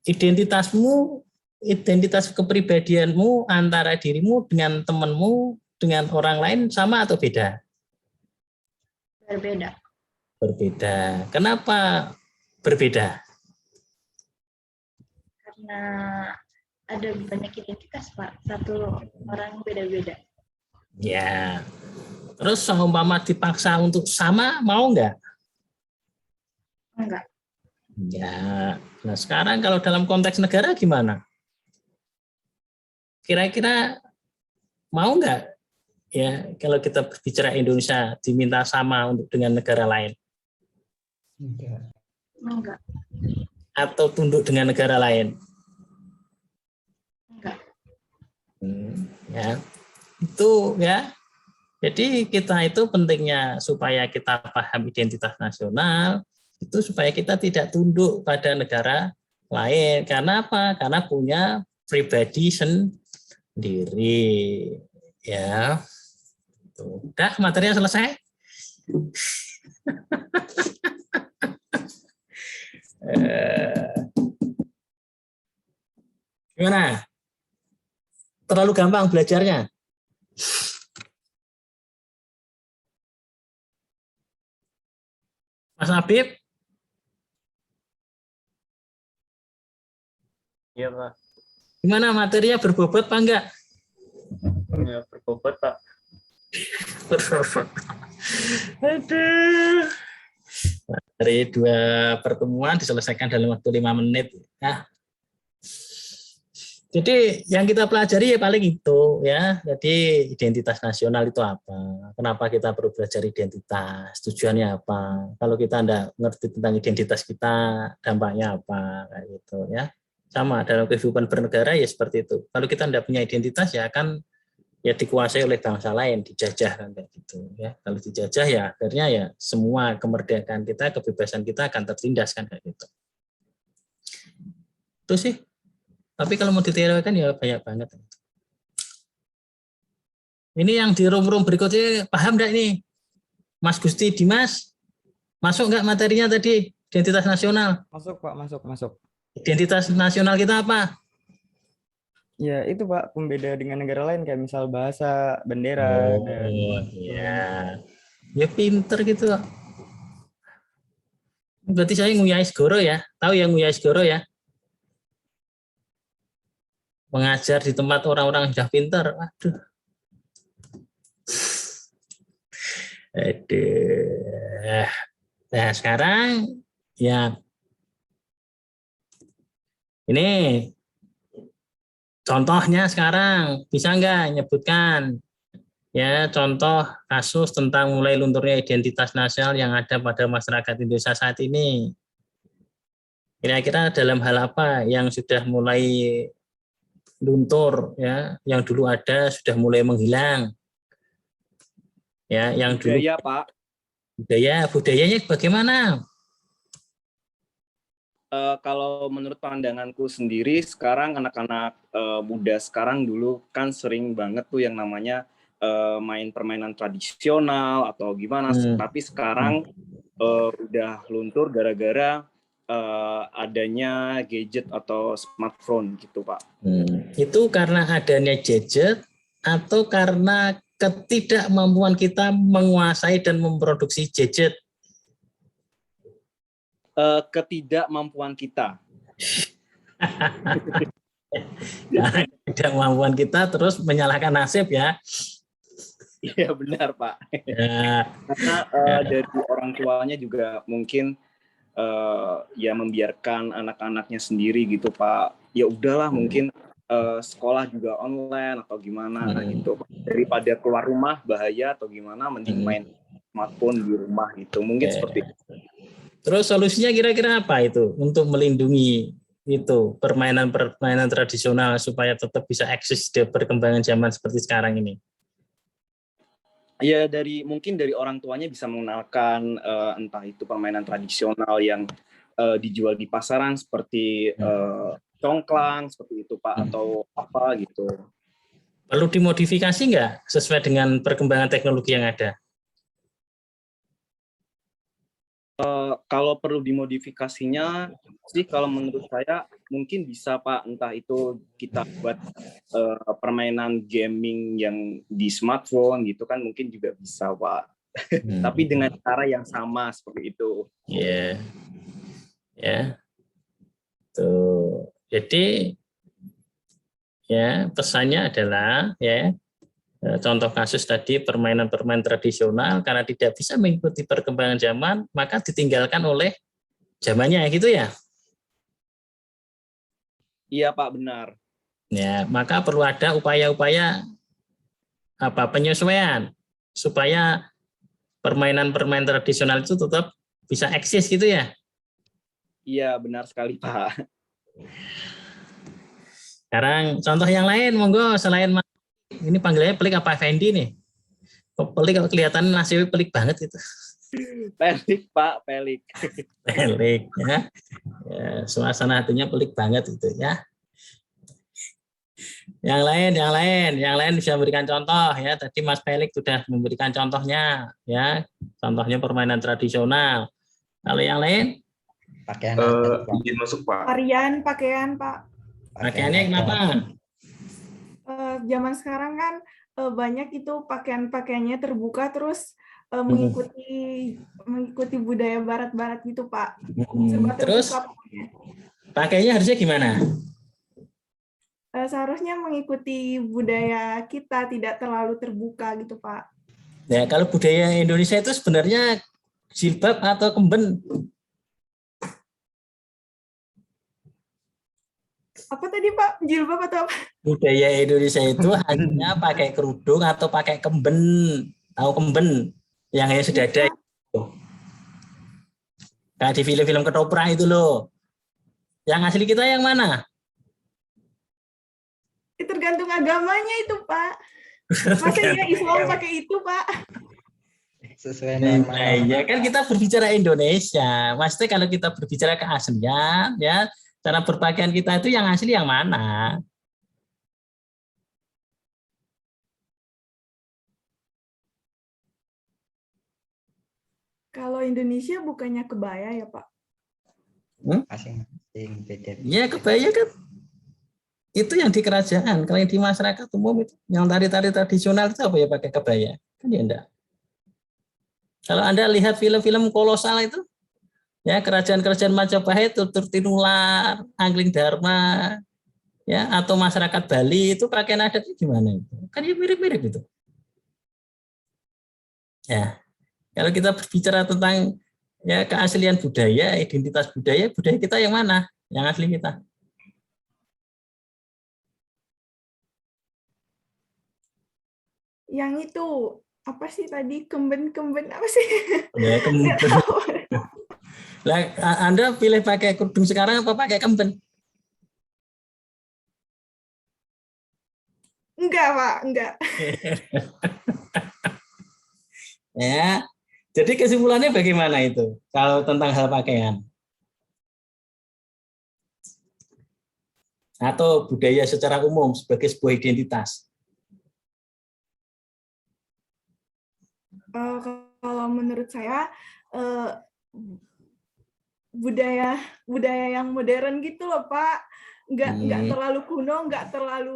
identitasmu, identitas kepribadianmu antara dirimu dengan temanmu, dengan orang lain sama atau beda? Berbeda. Berbeda. Kenapa berbeda? Karena ada banyak identitas, Pak. Satu orang beda-beda. Ya. Terus seumpama dipaksa untuk sama, mau nggak? Enggak. Ya. Nah, sekarang kalau dalam konteks negara gimana? Kira-kira mau nggak? Ya, kalau kita berbicara Indonesia diminta sama untuk dengan negara lain? Enggak. Atau tunduk dengan negara lain? Enggak. Ya, itu ya. Jadi kita itu pentingnya supaya kita paham identitas nasional itu supaya kita tidak tunduk pada negara lain. Karena apa? Karena punya pribadi sendiri. Ya, udah materinya selesai. Gimana? Terlalu gampang belajarnya? Mas Habib? Iya, Pak. Gimana materinya berbobot apa enggak? Ya, berbobot, Pak. Berbobot. Aduh. Dari 2 pertemuan diselesaikan dalam waktu 5 menit. Nah, jadi yang kita pelajari ya paling itu ya. Jadi identitas nasional itu apa? Kenapa kita perlu belajar identitas? Tujuannya apa? Kalau kita enggak ngerti tentang identitas kita, dampaknya apa? Kayak gitu ya. Sama dalam kehidupan bernegara ya seperti itu. Kalau kita enggak punya identitas ya akan ya dikuasai oleh bangsa lain, dijajah kan kayak gitu ya. Kalau dijajah ya akhirnya ya semua kemerdekaan kita, kebebasan kita akan tertindas kan kayak gitu. Itu sih. Tapi kalau mau diteorikan ya banyak banget. Ini yang di room-room berikutnya paham nggak ini? Mas Gusti Dimas, masuk nggak materinya tadi? Identitas nasional. Masuk Pak, masuk. Identitas nasional kita apa? Ya itu Pak, pembeda dengan negara lain kayak misal bahasa, bendera. Oh iya. Ya pinter gitu. Berarti saya nguyai segoro ya. Tahu ya nguyai segoro ya? Mengajar di tempat orang-orang sudah pintar. Aduh. Aduh. Nah, sekarang ya ini contohnya sekarang bisa nggak nyebutkan ya contoh kasus tentang mulai lunturnya identitas nasional yang ada pada masyarakat Indonesia saat ini. Kira-kira dalam hal apa yang sudah mulai luntur ya, yang dulu ada sudah mulai menghilang. Ya, yang dulu Budaya, Pak. Budayanya bagaimana? Kalau menurut pandanganku sendiri, sekarang anak-anak muda sekarang dulu kan sering banget tuh yang namanya main permainan tradisional atau gimana. Tapi sekarang udah luntur gara-gara adanya gadget atau smartphone gitu, Pak. Itu karena adanya gadget atau karena ketidakmampuan kita menguasai dan memproduksi gadget? Ketidakmampuan kita. Ketidakmampuan kita terus menyalahkan nasib ya. Iya benar Pak. Ya. Karena dari orang tuanya juga mungkin ya membiarkan anak-anaknya sendiri gitu Pak. Ya udahlah mungkin sekolah juga online atau gimana gitu. Daripada keluar rumah bahaya atau gimana, mending main smartphone di rumah gitu. Mungkin seperti itu. Terus solusinya kira-kira apa itu untuk melindungi itu permainan-permainan tradisional supaya tetap bisa eksis di perkembangan zaman seperti sekarang ini? Ya mungkin dari orang tuanya bisa mengenalkan entah itu permainan tradisional yang dijual di pasaran seperti congklang seperti itu Pak atau apa gitu. Perlu dimodifikasi nggak sesuai dengan perkembangan teknologi yang ada? Kalau perlu dimodifikasinya sih kalau menurut saya mungkin bisa Pak, entah itu kita buat permainan gaming yang di smartphone gitu kan mungkin juga bisa Pak. Tapi dengan cara yang sama seperti itu. Iya. Ya. Tuh. Jadi ya pesannya adalah ya contoh kasus tadi permainan-permainan tradisional karena tidak bisa mengikuti perkembangan zaman maka ditinggalkan oleh zamannya gitu ya. Iya Pak, benar. Ya, maka perlu ada upaya-upaya penyesuaian supaya permainan-permainan tradisional itu tetap bisa eksis gitu ya. Iya, benar sekali Pak. Sekarang contoh yang lain monggo selain ini panggilannya Pelik apa Fendi nih? Pelik kalau kelihatan nasibnya pelik banget itu. Pelik Pak, pelik. Pelik ya. Ya, suasana hatinya pelik banget itu ya. Yang lain bisa memberikan contoh ya. Tadi Mas Pelik sudah memberikan contohnya ya. Contohnya permainan tradisional. Kalau yang lain? Pakaian izin masuk Pak. Varian pakaian Pak. Pakaiannya kenapa? Zaman sekarang kan banyak itu pakaian-pakaiannya terbuka terus mengikuti budaya barat-barat gitu Pak. Terus pakainya harusnya gimana? Seharusnya mengikuti budaya kita, tidak terlalu terbuka gitu Pak. Ya kalau budaya Indonesia itu sebenarnya jilbab atau kemben? Apa tadi Pak? Jilbab atau apa? Budaya Indonesia itu hanya pakai kerudung atau pakai kemben. Tahu kemben? Yang sudah ada itu. Kayak di film-film ketoprak itu loh. Yang asli kita yang mana? Tergantung agamanya itu Pak. Masa ya Islam pakai itu Pak? Sesuai norma. Ya kan kita berbicara Indonesia. Maksudnya kalau kita berbicara keaslian ya, cara berpakaian kita itu yang asli yang mana? Kalau Indonesia bukannya kebaya ya Pak? Masing-masing beda. Ya kebaya kan. Itu yang di kerajaan. Kalau yang di masyarakat umum itu, yang tari-tari tradisional itu apa ya pakai kebaya? Kan ya enggak. Kalau Anda lihat film-film kolosal itu, Ya, kerajaan-kerajaan Majapahit, Tutur Tinular, Angling Dharma, ya, atau masyarakat Bali itu pakaian adatnya gimana itu? Kan ya mirip-mirip itu. Ya, kalau kita berbicara tentang ya keaslian budaya, identitas budaya kita yang mana? Yang asli kita. Yang itu apa sih tadi, kemben apa sih? Ya, Nggak tahu. Lah, Anda pilih pakai kerudung sekarang apa pakai kemben? Enggak, Pak, enggak. Ya. Jadi kesimpulannya bagaimana itu kalau tentang hal pakaian? Atau budaya secara umum sebagai sebuah identitas? Kalau menurut saya budaya yang modern gitu loh, Pak. Nggak terlalu kuno, nggak terlalu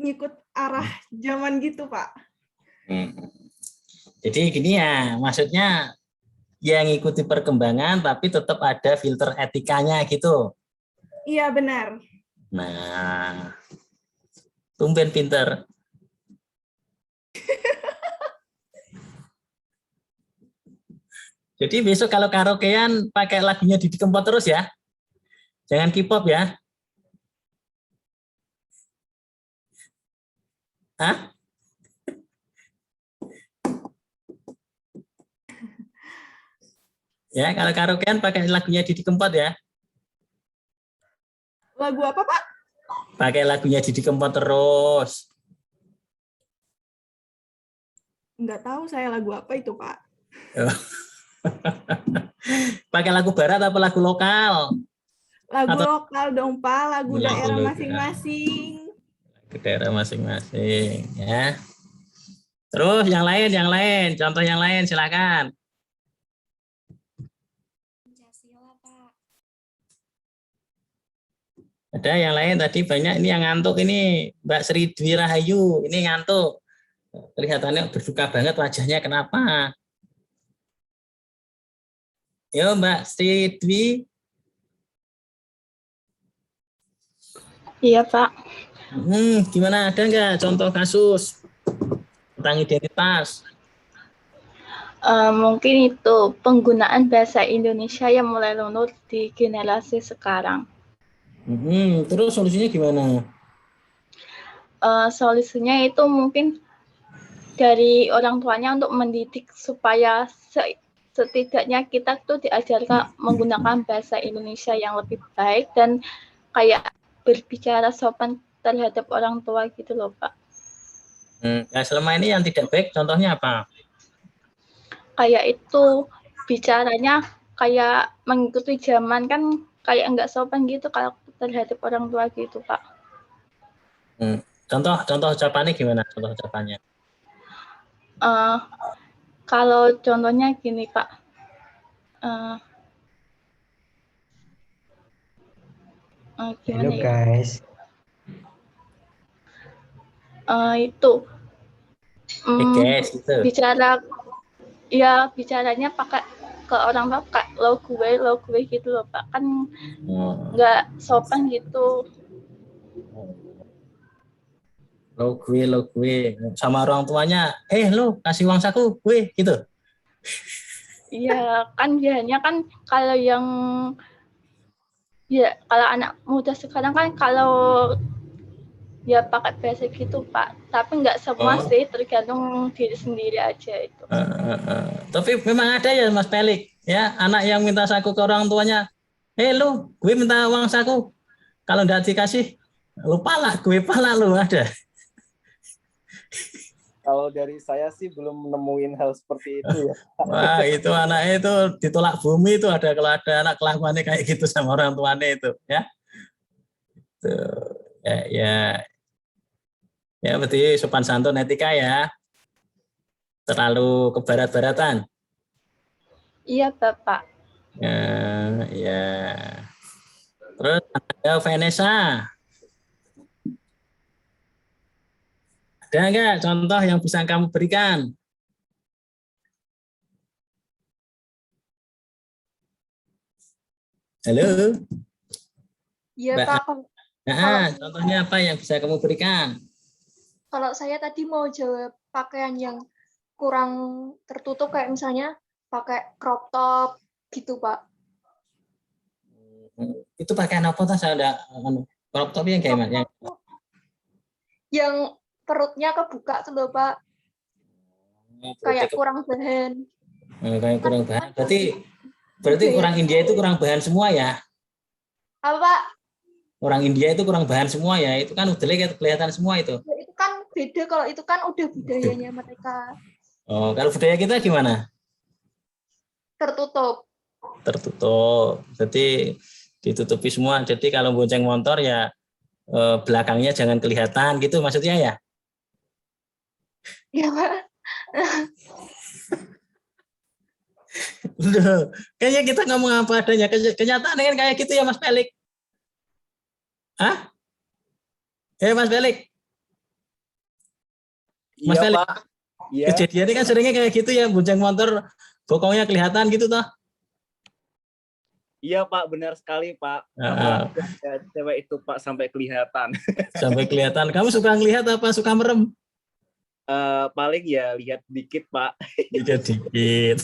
ngikut arah zaman gitu, Pak. Jadi gini ya, maksudnya yang ngikuti perkembangan tapi tetap ada filter etikanya gitu. Iya, benar. Nah, tumben pinter. Jadi besok kalau karaokean pakai lagunya Didi Kempot terus ya. Jangan K-pop ya. Hah? Ya, kalau karaokean pakai lagunya Didi Kempot ya. Lagu apa, Pak? Pakai lagunya Didi Kempot terus. Nggak tahu saya lagu apa itu, Pak. Pakai lagu barat apa lagu lokal? Lagu Atau lokal dong, Pak. Lagu daerah lokal. masing-masing. Ke daerah masing-masing ya. Terus yang lain, contoh yang lain silakan. Ada yang lain tadi banyak ini yang ngantuk ini Mbak Sri Dwi Rahayu ini ngantuk. Kelihatannya berduka banget wajahnya kenapa? Yo Mbak Sri Dwi. Iya Pak. Gimana ada nggak contoh kasus tentang identitas? Mungkin itu penggunaan bahasa Indonesia yang mulai luntur di generasi sekarang. Terus solusinya gimana? Solusinya itu mungkin dari orang tuanya untuk mendidik supaya setidaknya kita tuh diajarkan menggunakan bahasa Indonesia yang lebih baik dan kayak berbicara sopan terhadap orang tua gitu loh Pak. Nah, selama ini yang tidak baik contohnya apa? Kayak itu bicaranya kayak mengikuti zaman kan kayak nggak sopan gitu kalau terhadap orang tua gitu Pak. Contoh ucapannya gimana? Contoh ucapannya? Kalau contohnya gini Pak. Halo guys. Itu guys, gitu. bicaranya pakai ke orang tua kayak lo gue gitu loh Pak, kan nggak sopan gitu. Lo gue sama orang tuanya, lo kasih uang saku gue gitu. Iya kan biasanya kan kalau yang kalau anak muda sekarang kan kalau ya pakai bahasa gitu Pak, tapi nggak semua sih, tergantung diri sendiri aja itu. Tapi memang ada ya Mas Pelik ya, anak yang minta saku ke orang tuanya, lo gue minta uang saku, kalau nggak dikasih lu palak, gue palak lu, ada. Kalau dari saya sih belum nemuin hal seperti itu ya. Wah, itu anaknya itu ditolak bumi itu ada, kalau ada anak kelakuannya kayak gitu sama orang tuanya itu ya. Tuh, ya berarti sopan santun etika ya. Terlalu ke barat-baratan. Iya Bapak. Ya. Terus ada Vanessa. Ada nggak contoh yang bisa kamu berikan? Halo. Iya Mbak. Pak, Contohnya apa yang bisa kamu berikan? kalau saya tadi mau jawab pakaian yang kurang tertutup kayak misalnya pakai crop top gitu Pak. Itu pakaian apa tuh? Saya ada crop top yang kayak mana? Yang perutnya kebuka tuh loh Pak. Kayak kurang bahan. Kayak kurang bahan. Berarti orang India itu kurang bahan semua ya? Apa Pak? Orang India itu kurang bahan semua ya? Itu kan udah kelihatan semua itu. Ya, itu kan beda, kalau itu kan udah budayanya mereka. Oh, kalau budaya kita gimana? Tertutup. Tertutup. Jadi ditutupi semua. Jadi kalau bonceng motor ya belakangnya jangan kelihatan gitu maksudnya ya? Iya Pak. Kayaknya kita ngomong apa adanya. Kenyataan kan kayak gitu ya Mas Pelik? Hah? Mas Pelik? Mas Pelik? Iya. Kejadiannya kan seringnya kayak gitu ya, bonceng motor bokongnya kelihatan gitu toh? Iya Pak, benar sekali Pak. Cewek itu Pak sampai kelihatan. Sampai kelihatan. Kamu suka ngelihat apa? Suka merem? Paling ya lihat dikit Pak. Lihat dikit.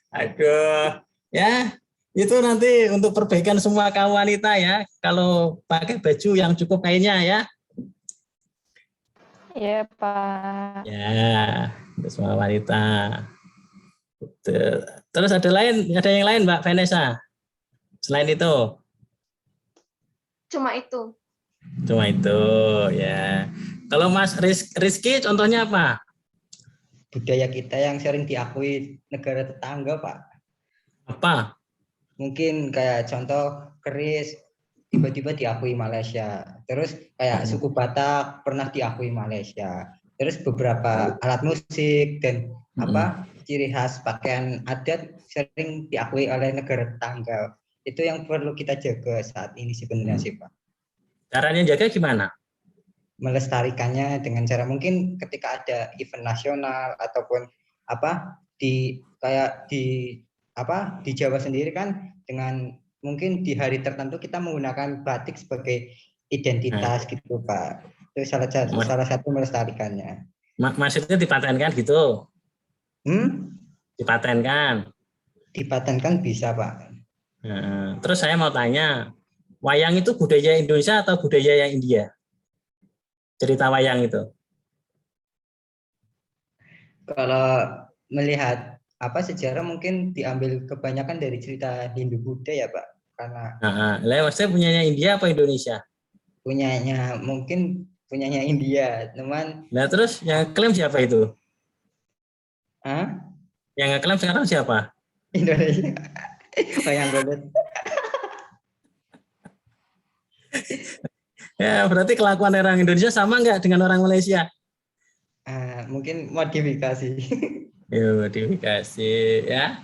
Aduh, ya itu nanti untuk perbaikan semua kaum wanita ya. Kalau pakai baju yang cukup kayaknya ya. Iya Pak. Ya, untuk semua wanita. Terus ada yang lain Mbak Vanessa? Selain itu? Cuma itu. Cuma itu ya. Kalau Mas Rizky contohnya apa? Budaya kita yang sering diakui negara tetangga, Pak. Apa? Mungkin kayak contoh keris tiba-tiba diakui Malaysia. Terus kayak suku Batak pernah diakui Malaysia. Terus beberapa alat musik dan ciri khas pakaian adat sering diakui oleh negara tetangga. Itu yang perlu kita jaga saat ini sebenarnya sih, Pak. Caranya jaga gimana? Melestarikannya dengan cara mungkin ketika ada event nasional ataupun di Jawa sendiri kan, dengan mungkin di hari tertentu kita menggunakan batik sebagai identitas gitu Pak. Itu salah satu melestarikannya. Maksudnya dipatenkan gitu? Dipatenkan? Dipatenkan bisa Pak. Terus saya mau tanya, wayang itu budaya Indonesia atau budaya yang India? Cerita wayang itu. Kalau melihat sejarah mungkin diambil kebanyakan dari cerita Hindu Buddha ya Pak. Karena maksudnya punyanya India apa Indonesia? Mungkin punyanya India, teman. Nah terus yang klaim siapa itu? Yang ngeklaim sekarang siapa? Indonesia. Wayang Golek. Ya berarti kelakuan orang Indonesia sama nggak dengan orang Malaysia? Mungkin modifikasi. Ya modifikasi ya.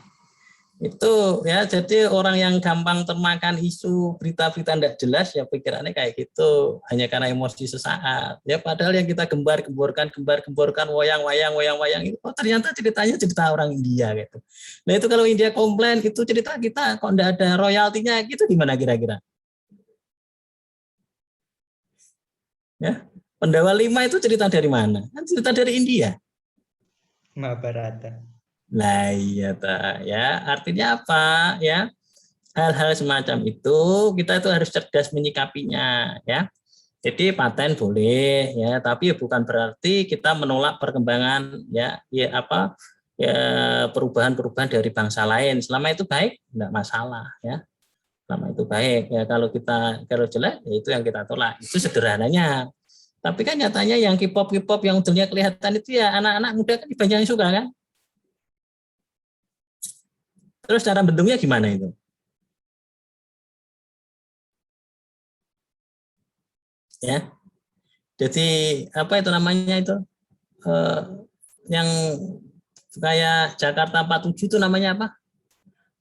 Itu ya, jadi orang yang gampang termakan isu berita-berita tidak jelas ya pikirannya kayak gitu, hanya karena emosi sesaat. Ya padahal yang kita gembar-gemborkan wayang itu ternyata ceritanya cerita orang India gitu. Nah itu kalau India komplain itu cerita kita kok tidak ada royaltinya gitu, gimana kira-kira? Ya, Pandawa 5 itu cerita dari mana? Kan cerita dari India. Mahabharata. Nah iya ya, artinya apa ya? Hal-hal semacam itu kita itu harus cerdas menyikapinya ya. Jadi paten boleh ya, tapi bukan berarti kita menolak perkembangan perubahan-perubahan dari bangsa lain. Selama itu baik enggak masalah ya. Selama itu baik ya, kalau jelek ya itu yang kita tolak. Itu sederhananya. Tapi kan nyatanya yang K-pop yang udah kelihatan itu ya anak-anak muda kan banyak yang suka kan. Terus cara bentuknya gimana itu? Ya. Jadi apa itu namanya itu? Yang kayak Jakarta 47 itu namanya apa?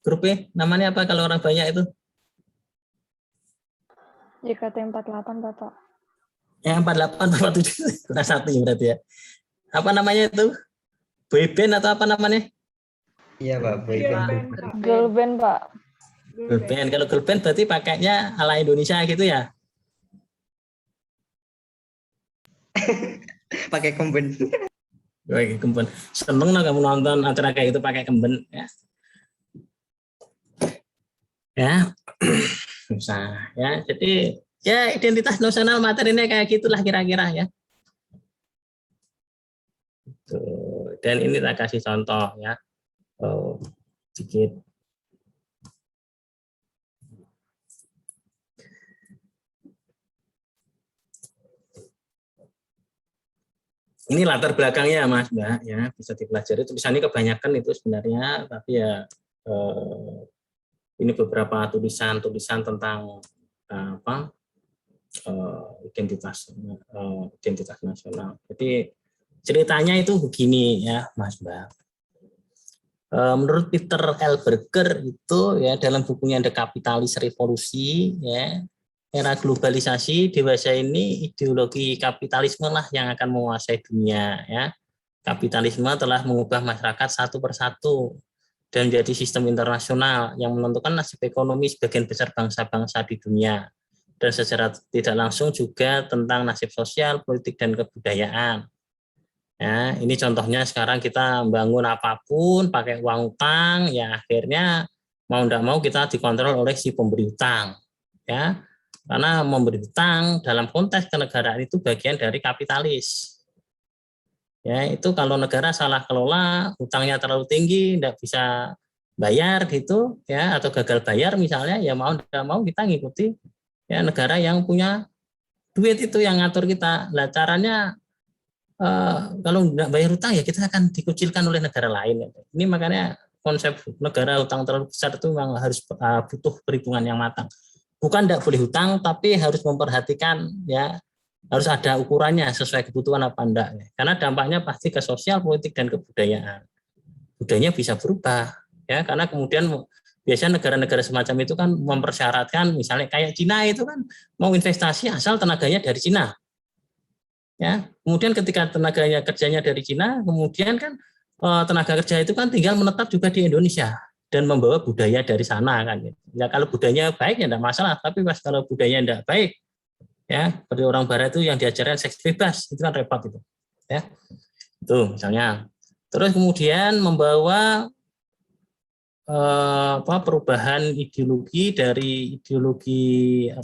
Grupnya namanya apa kalau orang banyak itu? JKT48 Bapak. Yang 48 47 kurang satu ya berarti ya. Apa namanya itu? Boyband atau apa namanya? Iya Pak, boyband. Girl band Pak. Girl band. Kalau girl band berarti pakainya ala Indonesia gitu ya? Pakai kemben. Pakai kemben. Seneng lah kamu nonton acara kayak itu pakai kemben ya. Ya. Bisa ya. Jadi ya identitas nasional materinya kayak gitulah kira-kira ya. Tuh. Dan ini tak kasih contoh ya. Sedikit. Ini latar belakangnya Mas Mbak ya, bisa dipelajari. Tulisannya kebanyakan itu sebenarnya, tapi ya ini beberapa tulisan tentang identitas nasional. Jadi ceritanya itu begini ya Mas Mbak. Menurut Peter L. Berger itu ya dalam bukunya The Capitalist Revolution ya, era globalisasi dewasa ini ideologi kapitalisme lah yang akan menguasai dunia ya. Kapitalisme telah mengubah masyarakat satu persatu dan menjadi sistem internasional yang menentukan nasib ekonomi sebagian besar bangsa-bangsa di dunia dan secara tidak langsung juga tentang nasib sosial, politik dan kebudayaan. Ya, ini contohnya sekarang kita membangun apapun pakai uang utang ya akhirnya mau tidak mau kita dikontrol oleh si pemberi utang ya. Karena memberi hutang dalam konteks kenegaraan itu bagian dari kapitalis. Ya, itu kalau negara salah kelola, hutangnya terlalu tinggi, tidak bisa bayar gitu, ya, atau gagal bayar misalnya, ya mau tidak mau kita ngikuti ya negara yang punya duit itu yang ngatur kita. Nah, caranya kalau tidak bayar hutang ya kita akan dikucilkan oleh negara lain. Ini makanya konsep negara hutang terlalu besar itu memang harus butuh perhitungan yang matang. Bukan tidak boleh hutang, tapi harus memperhatikan ya harus ada ukurannya sesuai kebutuhan apa enggak. Ya. Karena dampaknya pasti ke sosial, politik dan kebudayaan. Budayanya bisa berubah ya karena kemudian biasanya negara-negara semacam itu kan mempersyaratkan misalnya kayak Cina itu kan mau investasi asal tenaganya dari Cina. Ya, kemudian ketika tenaganya kerjanya dari Cina, kemudian kan tenaga kerja itu kan tinggal menetap juga di Indonesia. Dan membawa budaya dari sana kan. Ya kalau budayanya baik ya tidak masalah, tapi pas kalau budayanya tidak baik, ya seperti orang Barat itu yang diajarkan seks bebas itu kan repot itu, ya itu misalnya. Terus kemudian membawa perubahan ideologi dari ideologi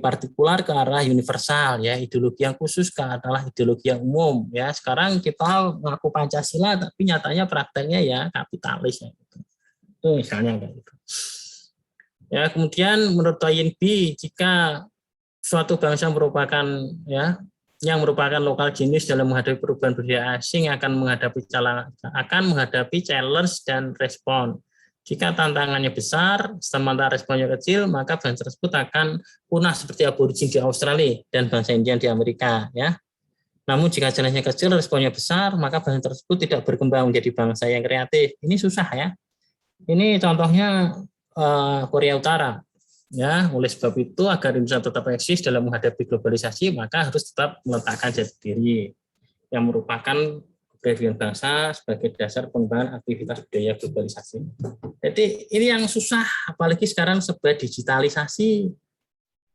partikular ke arah universal ya, ideologi yang khusus ke adalah ideologi yang umum ya. Sekarang kita mengaku Pancasila tapi nyatanya prakteknya ya kapitalis ya gitu. Itu misalnya kayak gitu. Ya, kemudian menurut INB jika suatu bangsa merupakan ya yang merupakan lokal genius dalam menghadapi perubahan budaya asing akan menghadapi challenge dan respon. Jika tantangannya besar, sementara responnya kecil, maka bangsa tersebut akan punah seperti aborigin di Australia dan bangsa Indian di Amerika. Ya. Namun jika challenge-nya kecil, responnya besar, maka bangsa tersebut tidak berkembang menjadi bangsa yang kreatif. Ini susah ya. Ini contohnya Korea Utara. Ya, oleh sebab itu agar Indonesia tetap eksis dalam menghadapi globalisasi, maka harus tetap meletakkan jati diri yang merupakan kepribadian bangsa sebagai dasar pengembangan aktivitas budaya globalisasi. Jadi ini yang susah, apalagi sekarang serba digitalisasi,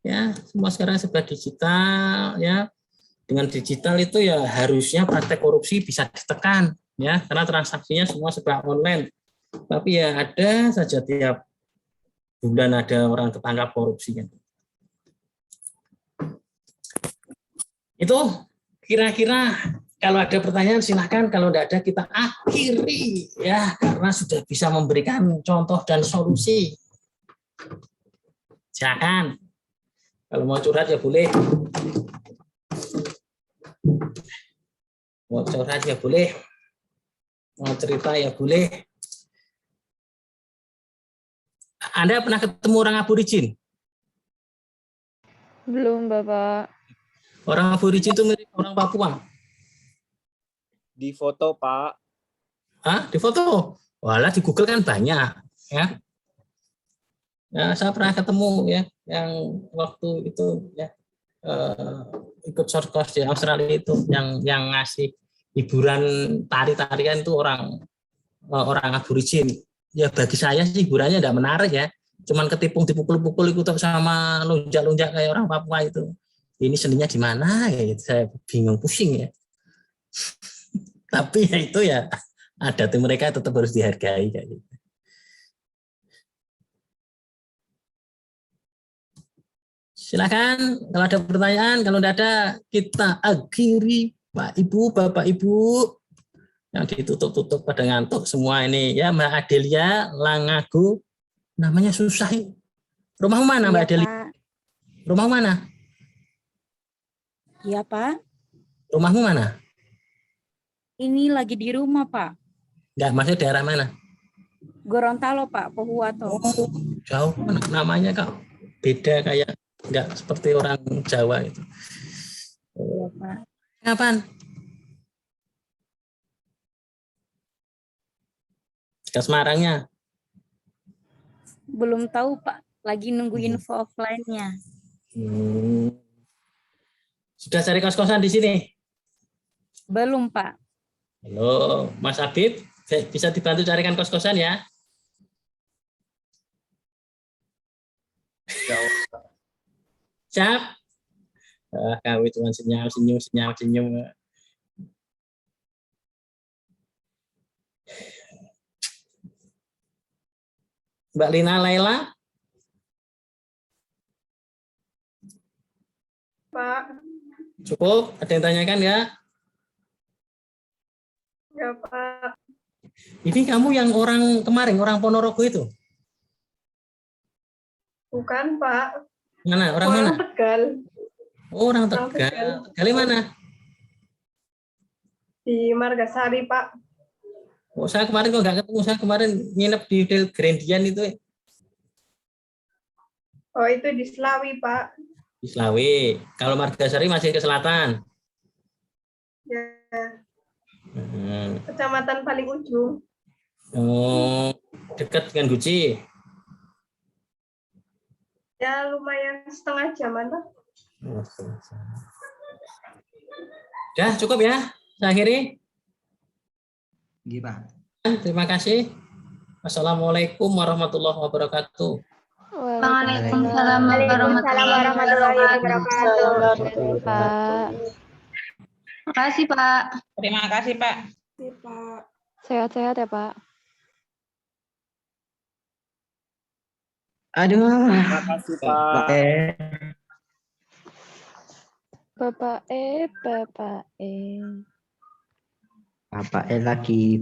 ya semua sekarang serba digital, ya dengan digital itu ya harusnya praktek korupsi bisa ditekan, ya karena transaksinya semua serba online. Tapi ya ada saja tiap bulan ada orang ketangkap korupsinya. Itu kira-kira. Kalau ada pertanyaan silahkan, kalau tidak ada kita akhiri ya karena sudah bisa memberikan contoh dan solusi. Silakan. Kalau mau curhat ya boleh. Mau curhat ya boleh. Mau cerita ya boleh. Anda pernah ketemu orang aborigin? Belum, Bapak. Orang aborigin itu mirip orang Papua. Di foto, Pak. Hah? Di foto? Walah, di Google kan banyak, ya. Ya, saya pernah ketemu ya, yang waktu itu ya ikut short course di Australia itu, yang ngasih hiburan tari-tarian itu orang aborigin. ya bagi saya sih hiburannya tidak menarik ya. Cuman ketipung dipukul-pukul ikut sama lonjak-lonjak kayak orang Papua itu. Ini seninya di mana ya? Saya bingung, pusing ya. Tapi ya itu ya adat mereka tetap harus dihargai kayak gitu. Silakan kalau ada pertanyaan, kalau tidak ada kita akhiri Pak Ibu, Bapak Ibu yang ditutup-tutup pada ngantuk semua ini ya. Mbak Adelia Langagu, namanya susah ini. Rumah mana Mbak Adelia? Pak. Rumah mana? Iya Pak. Rumahmu mana? Ini lagi di rumah Pak. Enggak, maksudnya daerah mana? Gorontalo Pak, Pohuwato. Oh, jauh namanya kak. Beda kayak enggak seperti orang Jawa itu. Iya Pak. Kapan? Ke Semarangnya? Belum tahu Pak, lagi nunggu info offline-nya. Sudah cari kos-kosan di sini? Belum Pak. Halo, Mas Habib, bisa dibantu carikan kos-kosan ya? Siap? Kami cuma senyum. Mbak Lina Laila? Pak. Cukup? Ada yang tanyakan ya? Ya, Pak. Ini kamu yang orang kemarin, orang Ponorogo itu? Bukan, Pak. Mana? Orang mana? Tegal. Oh, orang Tegal. Tegal mana? Di Margasari, Pak. Oh, saya kemarin kok nggak ketemu. Saya kemarin nginep di Hotel Grandian itu. Oh, itu di Slawi, Pak. Di Slawi. Kalau Margasari masih ke selatan. Ya. Kecamatan paling ujung. Oh, dekat dengan Guci. Ya, lumayan setengah jaman, Pak. Ya, cukup ya. Saya akhiri. Gimana? Terima kasih. Wassalamualaikum warahmatullahi wabarakatuh. Waalaikumsalam warahmatullahi wabarakatuh. Pak. Terima kasih, Pak. Terima kasih, Pak. Pak. Sehat-sehat ya, Pak. Aduh. Terima kasih, Pak. Bapak Bapak lagi